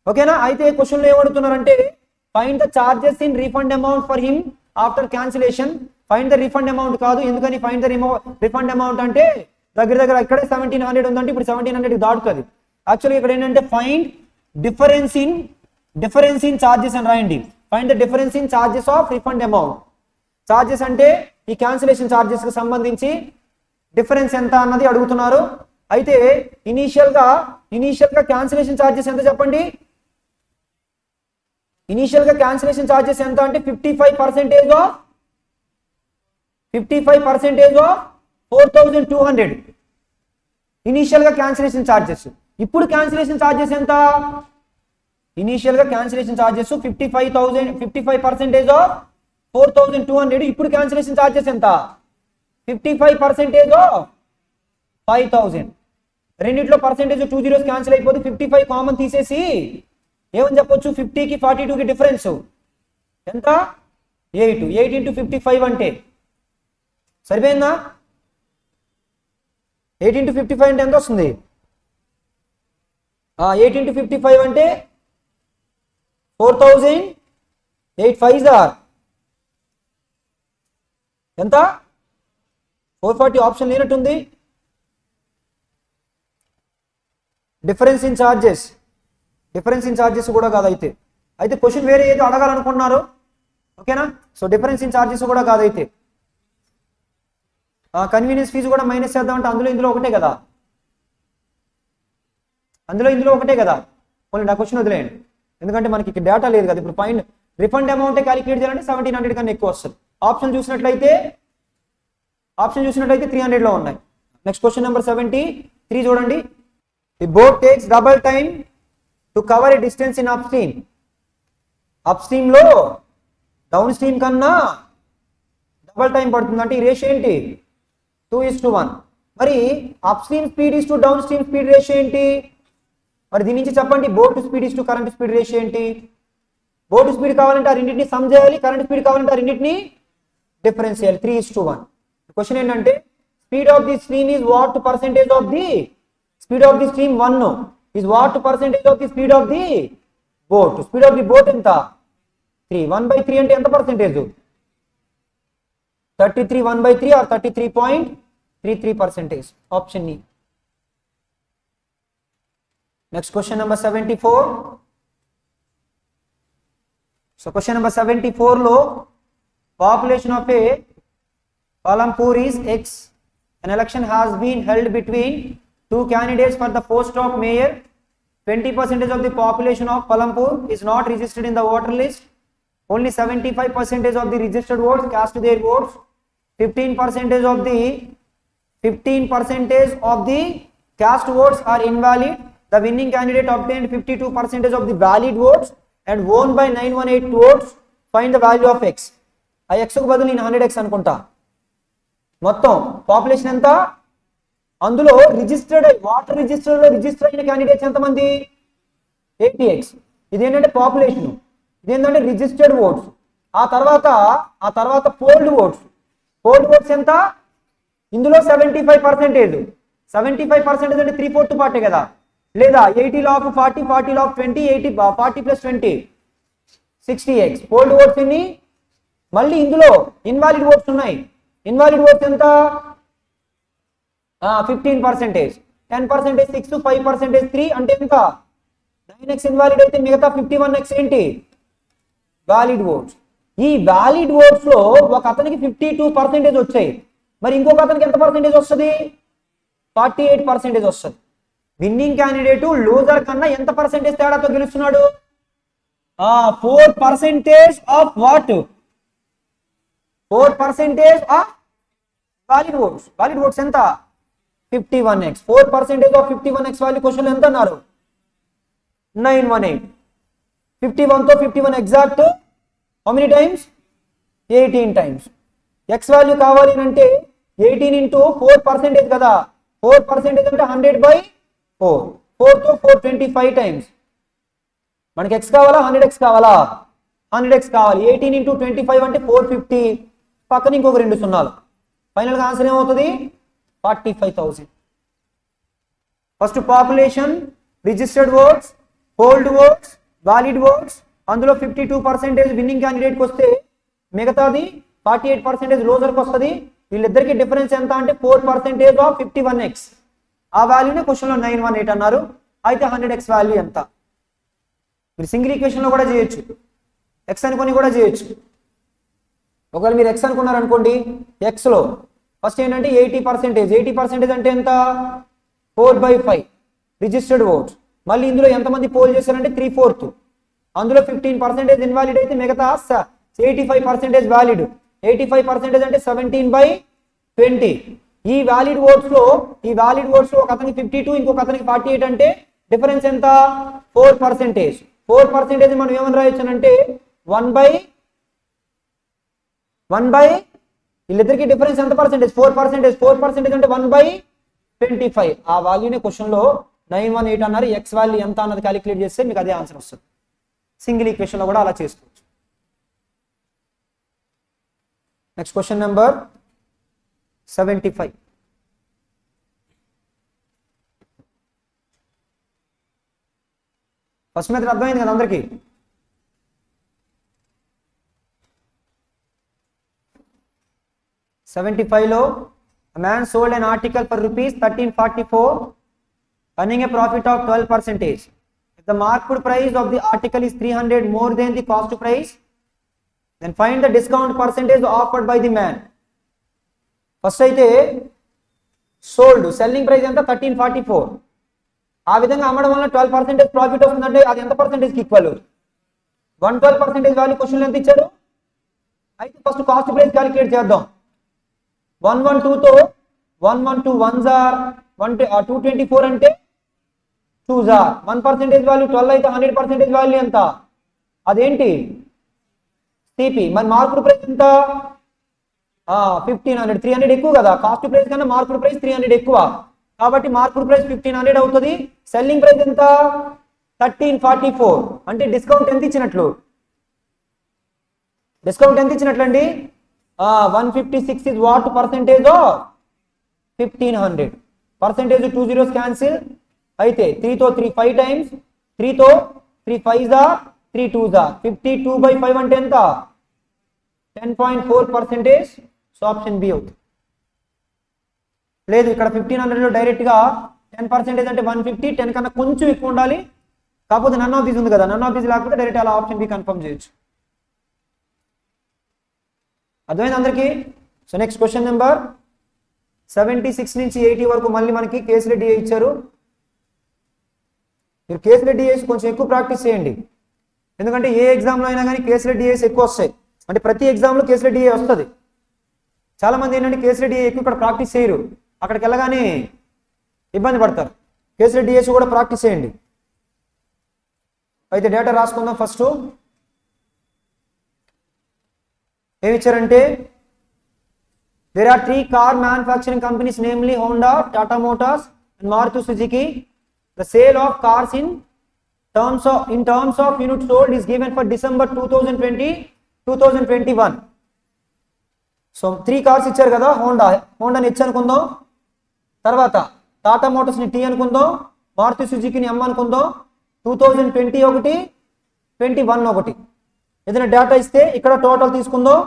ఓకేనా? అయితే క్వశ్చన్లో ఏమడుగుతున్నారంటే find the charges in refund amount for him after cancellation. Find the refund amount కాదు, ఎందుకని ఫైండ్ ద రీఫండ్ అమౌంట్ అంటే దగ్గర దగ్గర ఇక్కడే 1700 ఉందంటే ఇప్పుడు 1700 దాటుతుంది. యాక్చువల్గా ఇక్కడ ఏంటంటే ఫైండ్ డిఫరెన్స్ ఇన్ చార్జెస్ అని రాయండి. Find the difference in charges of refund amount. Charges అంటే ఈ క్యాన్సిలేషన్ చార్జెస్ కి సంబంధించి డిఫరెన్స్ ఎంత అన్నది అడుగుతున్నారు. అయితే ఇనీషియల్ గా క్యాన్సిలేషన్ చార్జెస్ ఎంత చెప్పండి. ఇనీషియల్ గా క్యాన్సిలేషన్ చార్జెస్ ఎంత అంటే 55% ఆఫ్ 4200 ఇనీషియల్ గా క్యాన్సిలేషన్ చార్జెస్. ఇప్పుడు క్యాన్సిలేషన్ చార్జెస్ ఎంత? ఇనీషియల్ గా క్యాన్సిలేషన్ చార్జెస్ 55% ఆఫ్ 4200. ఇప్పుడు క్యాన్సిలేషన్ చార్జెస్ ఎంత? 55% ఆఫ్ 5000. రెండిట్లో పర్సెంటేజ్ 2 zeros క్యాన్సిల్ అయిపోతే 55 కామన్ తీసేసి ఏమని చెప్పొచ్చు, 50కి 42కి డిఫరెన్స్ ఎంత? 8 into 55 అంటే సరిపోయిందా? 8 into 55 అంటే ఎంత వస్తుంది? 8 into 55 అంటే 4000. 8 5s are ఎంత? 440. ఆప్షన్ లేనట్టుంది. డిఫరెన్స్ ఇన్ చార్జెస్ కూడా కాదు. అయితే క్వశ్చన్ వేరే ఏదో అడగాలనుకున్నారు. ఓకేనా? సో డిఫరెన్స్ ఇన్ చార్జెస్ కూడా కాదైతే. కన్వీనియన్స్ ఫీజు కూడా మైనస్ చేద్దామంటే ఇందులో ఒకటే కదా. ఓన్లీ నా క్వశ్చన్ వదిలేయండి, ఎందుకంటే మనకి ఇక్కడ డేటా లేదు కదా. ఇప్పుడు ఫైండ్ రిఫండ్ అమౌంట్ క్యాలిక్యులేట్ చేయాలంటే 1700 కన్నా ఎక్కువ వస్తుంది. ఆప్షన్ చూసినట్లయితే 300లో ఉన్నాయి. నెక్స్ట్ క్వశ్చన్ నెంబర్ 73 చూడండి. The boat takes double time to cover a distance in up stream లో డౌన్ స్ట్రీమ్ కన్నా డబుల్ టైం పడుతుంది. అంటే ఈ రేషియో ఏంటి? 2:1. మరి up stream speed is to down stream speed ratio ఏంటి? మరి దీని నుంచి చెప్పండి. Boat speed is to current speed ratio ఏంటి? బోట్ స్పీడ్ కావాలంటే ఆ రెండింటిని సమ్ చేయాలి, కరెంట్ స్పీడ్ కావాలంటే ఆ రెండింటిని డిఫరెన్స్ చేయాలి. 3:1. క్వశ్చన్ ఏంటంటే speed of the stream is what percentage of the speed of the stream 1 is what percentage of the speed of the boat. Speed of the boat ఎంత? 3. 1/3 అంటే ఎంత percentage? 33. 1/3 or 33.33%. Option E. Next question number 74. So question number 74 లో population of a Palampur is X. An election has been held between two candidates for the post of mayor. 20% of the population of Palampur is not registered in the voter list. Only 75% of the registered votes cast their votes. 15% of the cast votes are invalid. The winning candidate obtained 52% of the valid votes and won by 918 votes. Find the value of X. ఆ X కు బదులు నేను 100X అనుకుంటా. మొత్తం population ఎంత? అందులో register అయిన candidates ఎంతమంది? 80X. ఇదేంటంటే పాపులేషన్, ఇదేంటంటే రిజిస్టర్డ్ ఓట్స్. ఆ తర్వాత పోల్డ్ ఓట్స్ ఎంత? ఇందులో 75%. 75% అంటే 3/4 పార్టీ కదా, లేదా 80 log 40, 40 log 20, 80 40 + 20 60X. Fold oats ఎన్ని? మళ్ళీ ఇందులో ఇన్వాలిడ్ ఓట్స్ ఉన్నాయి. ఇన్వాలిడ్ ఓట్స్ ఎంత? 15%. 10% 6, 5% 3 అంటే ఎంత? 9X ఇన్వాలిడ్ అయితే మిగతా 51X ఏంటి? Valid votes. ఈ వ్యాలిడ్ ఓట్స్ లో ఒక అతనికి 52% వచ్చాయి, మరి ఇంకొక అతనికి ఎంత పర్సెంటేజ్ వస్తుంది? 48% వస్తుంది. విన్నింగ్ క్యాండిడేట్ లూజర్ కన్నా ఎంత పర్సెంటేజ్ తేడాతో గెలుస్తున్నాడు? 4% of what? 4% of valid votes. Valid votes ఎంత? 51X. 4% of 51X value question ఎంత అన్నారు? 918. 51 తో 51 exact how many times? 18 times. X value కావాలి అంటే 18 into 4% కదా. 4% అంటే 100/4. 4 తో 4 25 టైమ్స్. మనకి x కావాలా 100x కావాలా 100x కావాలి. 18 × 25 అంటే 450, పక్కన ఇంకొక 2 సున్నాలు. ఫైనల్గా ఆన్సర్ ఏమవుతుంది 45,000. First population, registered votes, polled votes, valid votes, అందులో 52% విన్నింగ్ క్యాండిడేట్కి వస్తే మిగతాది 48% లోజర్కి వస్తుంది. వీళ్ళిద్దరికి డిఫరెన్స్ ఎంత అంటే 4% ఆఫ్ 51x. ఆ వాల్యూనే క్వశ్చన్లో 918 అన్నారు. అయితే 100x వాల్యూ ఎంత? మీరు సింగిల్ ఈక్వేషన్లో కూడా చేయొచ్చు, x అనుకొని కూడా చేయొచ్చు. ఒకవేళ మీరు x అనుకున్నారనుకోండి, xలో ఫస్ట్ ఏంటంటే 80% అంటే ఎంత 4/5 రిజిస్టర్డ్ ఓట్స్. మళ్ళీ ఇందులో ఎంతమంది పోల్ చేశారంటే 3/4. అందులో 15% ఇన్వాలిడ్ అయితే మిగతా 85% వ్యాలిడ్. 85% అంటే 17/20. ఈ వ్యాలిడ్ ఓట్స్ లో ఒక అతనికి 52, ఇంకొక అతనికి 48 అంటే డిఫరెన్స్ ఎంత 4%. 4% మనం ఏమని రాయొచ్చు అంటే 1/1 వీళ్ళిద్దరికి డిఫరెన్స్ ఎంత పర్సెంటేజ్ 4%. 4% అంటే 1/25. ఆ వాల్యూనే క్వశ్చన్లో 918 అన్నారు. x వాల్యూ ఎంత అన్నది క్యాలిక్యులేట్ చేస్తే మీకు అదే ఆన్సర్ వస్తుంది. సింగిల్ ఈక్వేషన్లో కూడా అలా చేసుకోవచ్చు. Next question number 75. First method అర్థమైంది కదా అందరికీ? లో a man sold an article for rupees 1344, earning a profit of 12%. If the market price of the article is 300 more than the cost price, then find the discount percentage offered by the man. First అయితే sold selling price ఎంత 1344. ఆ విధంగా అమ్మడం వల్ల 12% profit వస్తుందంటే అది ఎంత పర్సెంటేజ్కి equal? 112% value క్వశ్చన్లో ఎంత ఇచ్చారు? అయితే ఫస్ట్ కాస్ట్ ప్రైస్ క్యాలిక్యులేట్ చేద్దాం. 112తో 112 1s are 224 అంటే 2s are 1% వాల్యూ 12 అయితే 100% వాల్యూ ఎంత? అదేంటి సిపి. మరి మార్కెట్ ప్రైస్ ఎంత 1500. 300 ఎక్కువ కదా, కాస్ట్ ప్రైస్ కన్నా మార్కెట్ ప్రైస్ 300 ఎక్కువ, కాబట్టి మార్కెట్ ప్రైస్ 1500 అవుతుంది. సెల్లింగ్ ప్రైస్ ఎంత 1344. అంటే డిస్కౌంట్ ఎంత ఇచ్చినట్లు? డిస్కౌంట్ ఎంత ఇచ్చినట్లండి 156 is what percentage of 1500. Percentage 2 zeros cancel. అయితే 3తో 3 5 times, 3తో 3 5s are 3 2s are 52/5 అంటే ఎంత 10.4%. సో ఆప్షన్ బి అవుతుంది. లేదు ఇక్కడ 1500లో డైరెక్ట్గా 10% అంటే 150, 10 కన్నా కొంచెం ఎక్కువ ఉండాలి. కాకపోతే నన్ ఆఫ్ దీస్ ఉంది కదా, నన్ ఆఫ్ దీస్ లేకపోతే డైరెక్ట్ అలా ఆప్షన్ బి కన్ఫర్మ్ చేయొచ్చు. అర్థమైంది అందరికీ? సో నెక్స్ట్ క్వశ్చన్ నెంబర్ 76 నుంచి 80 వరకు మళ్ళీ మనకి కేసుల డిఏ ఇచ్చారు. మీరు కేసుల డిఏస్ కొంచెం ఎక్కువ ప్రాక్టీస్ చేయండి, ఎందుకంటే ఏ ఎగ్జామ్లో అయినా కానీ కేసుల డిఏస్ ఎక్కువ వస్తాయి. అంటే ప్రతి ఎగ్జామ్లో కేసుల డిఏ వస్తుంది. చాలామంది ఏంటంటే కేసుల డిఏ ఎక్కువ ఇక్కడ ప్రాక్టీస్ చేయరు, అక్కడికి వెళ్ళగానే ఇబ్బంది పడతారు. కేసుల డిఏస్ కూడా ప్రాక్టీస్ చేయండి. అయితే డేటా రాసుకుందాం. ఫస్ట్ ఏమి ఇచ్చారంటే there are 3 car manufacturing companies, namely Honda, Tata Motors and Maruti Suzuki. The sale of cars in terms of units sold is given for December 2020 2021. So 3 cars ఇచ్చారు కదా, హోండాని H అనుకుందాం, తర్వాత Tata మోటార్స్ని tea అనుకుందాం, మారుతి సుజుకిని ఎం అనుకుందాం. 2020 ఒకటి, 21 ఒకటి. ఏదైనా డేటా ఇస్తే ఇక్కడ టోటల్ తీసుకుందాం,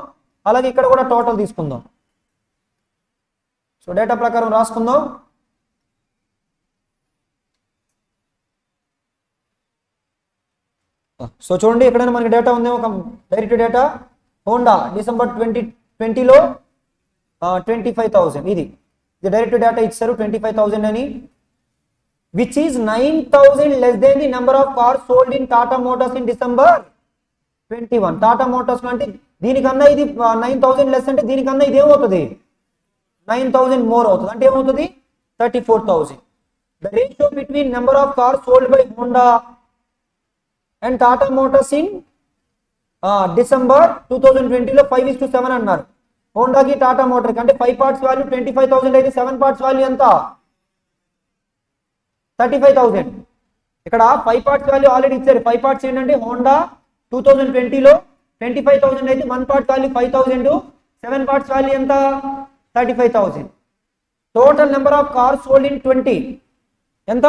అలాగే ఇక్కడ కూడా టోటల్ తీసుకుందాం. సో డేటా ప్రకారం రాసుకుందాం. సో చూడండి ఎక్కడైనా మనకి డేటా ఉందేమో, ఒక డైరెక్ట్ డేటా. హోండా డిసెంబర్ 2020లో 25,000, ఇది డైరెక్ట్ డేటా ఇచ్చారు 25,000 అని, which is 9,000 less than the number of cars sold in Tata Motors in December 21. Tata Motors అంటే దీనికన్నా ఇది 9,000 లెస్ అంటే దీనికన్నా ఇది ఏమవుతుంది 9,000 మోర్ అవుతుంది. అంటే ఏమవుతుంది 34,000. The ratio between number of cars sold by Honda and Tata Motors in December 2020లో 5:7 అన్నారు. హోండాకి టాటా మోటార్కి అంటే 5 పార్ట్స్ వాల్యూ 25,000 అయితే 7 పార్ట్స్ వాల్యూ ఎంత 35,000. ఇక్కడ 5 పార్ట్స్ వాల్యూ ఆల్రెడీ ఇచ్చారు. 5 పార్ట్స్ ఏంటంటే హోండా 2020లో 25,000 అయితే 1 పార్ట్ వాల్యూ 5,000, 7 పార్ట్స్ వాల్యూ ఎంత 35,000. Total number of cars sold in 20 ఎంత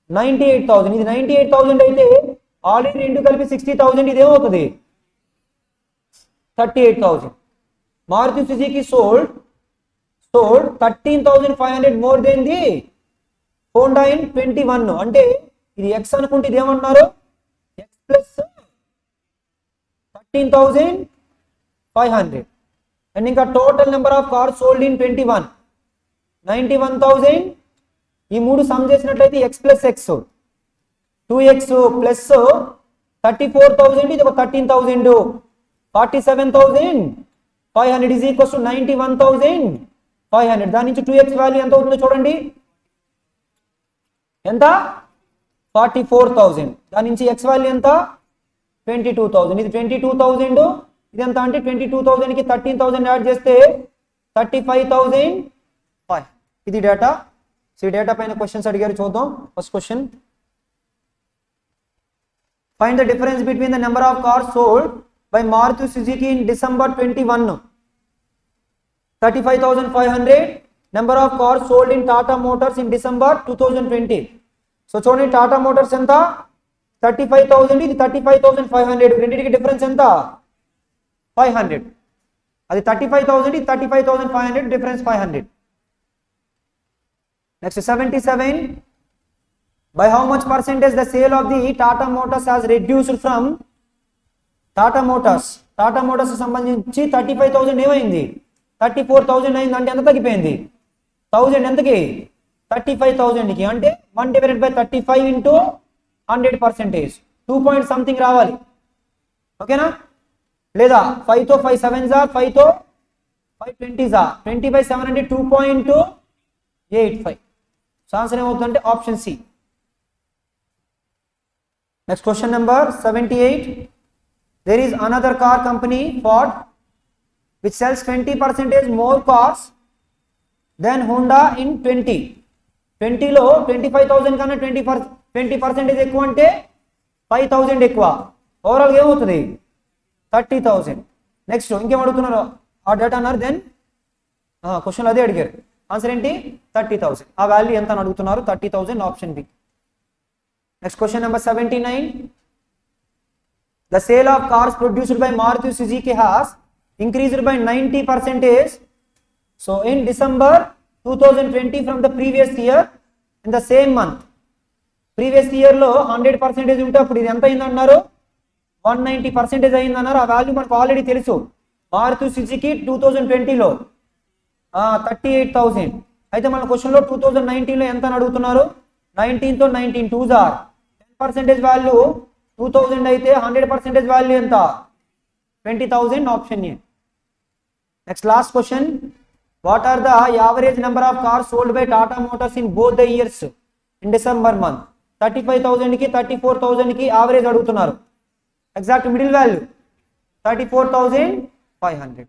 98,000. ఇది 98,000 అయితే ఆల్రెడీ రెండు కలిపి 60,000. ఇది ఏమవుతుంది 38,000. Maruti Suzuki sold 13,500 more than the Honda in 21. అంటే ఇది ఎక్స్ అనుకుంటే ఇది ఏమన్నారు ఎక్స్ ప్లస్ 13,500. అండ్ ఇంకా total number of cars sold in 21 91,000. ఈ మూడు సమ్ చేసినట్లయితే X plus X 2x plus 34,000 ఇది ఒక 13,000 47,500 ఈజ్ ఈక్వల్స్ టు 91,500. దాని నుంచి 2x వాల్యూ ఎంత అవుతుందో చూడండి ఎంత 44,000. దాని నుంచి x వాల్యూ ఎంత 22,000. ఇది 22,000. ఇది ఎంత అంటే 22,000 కి 13,000 యాడ్ చేస్తే 35,500. ఇది డేటా. సో ఈ డేటా పైన క్వశ్చన్స్ అడిగారు చూద్దాం. First question, find the difference between the number of cars sold by Maruti Suzuki in December 21 35,500, number of cars sold in Tata Motors in December 2020. So చూడండి Tata Motors ఎంత 35,000, ఇది 35,500. రెండింటికి difference ఎంత 500. అది 35,000, ఇది 35,500, difference 500. Next 77, by how much percentage the sale of the Tata Motors has reduced from Tata Motors సంబంధించి 35,000 ఏమైంది 34,000 అయింది. అంటే ఎంత తగ్గిపోయింది 1000 ఎంతకి 35,000కి. అంటే 1/35 into 100%, 2 point something రావాలి. ఓకేనా? లేదా 5తో 5 7s 5తో 5 20s 20/7 అంటే 2.85. సో ఆన్సర్ ఏమవుతుందంటే option C. Next question number 78. There is another car company, Ford, which sells 20% more cars than Honda in 20లో 25,000 కన్నా 20% ఎక్కువ అంటే 5,000 ఎక్కువ. ఓవరాల్గా ఏమవుతుంది 30,000. నెక్స్ట్ ఇంకేం అడుగుతున్నారు ఆ డేటా అన్నారు. దెన్ క్వశ్చన్ అదే అడిగారు. ఆన్సర్ ఏంటి 30,000. ఆ వాల్యూ ఎంత అని అడుగుతున్నారు 30,000, option B. Next question number 79. The sale of cars produced by Maruti Suzuki has increased by 90%. So in December 2020 from the previous year in the same month. Previous year లో 100% ఉంటే అప్పుడు ఇది ఎంత అయిందన్నారు 190% అయిందన్నారు. ఆ వాల్యూ మనకు ఆల్రెడీ తెలుసు. Maruti Suzuki 2020లో 38,000 అయితే మన క్వశ్చన్లో 2019లో ఎంత అని అడుగుతున్నారు. 19తో 19 2s 10% వాల్యూ 2000 అయితే 100% వాల్యూ ఎంత 20,000, option A. Next last question, what are the average number of cars sold by Tata Motors in both the years in December month. 35,000కి 34,000కి యావరేజ్ అడుగుతున్నారు. Exact middle value 34,500.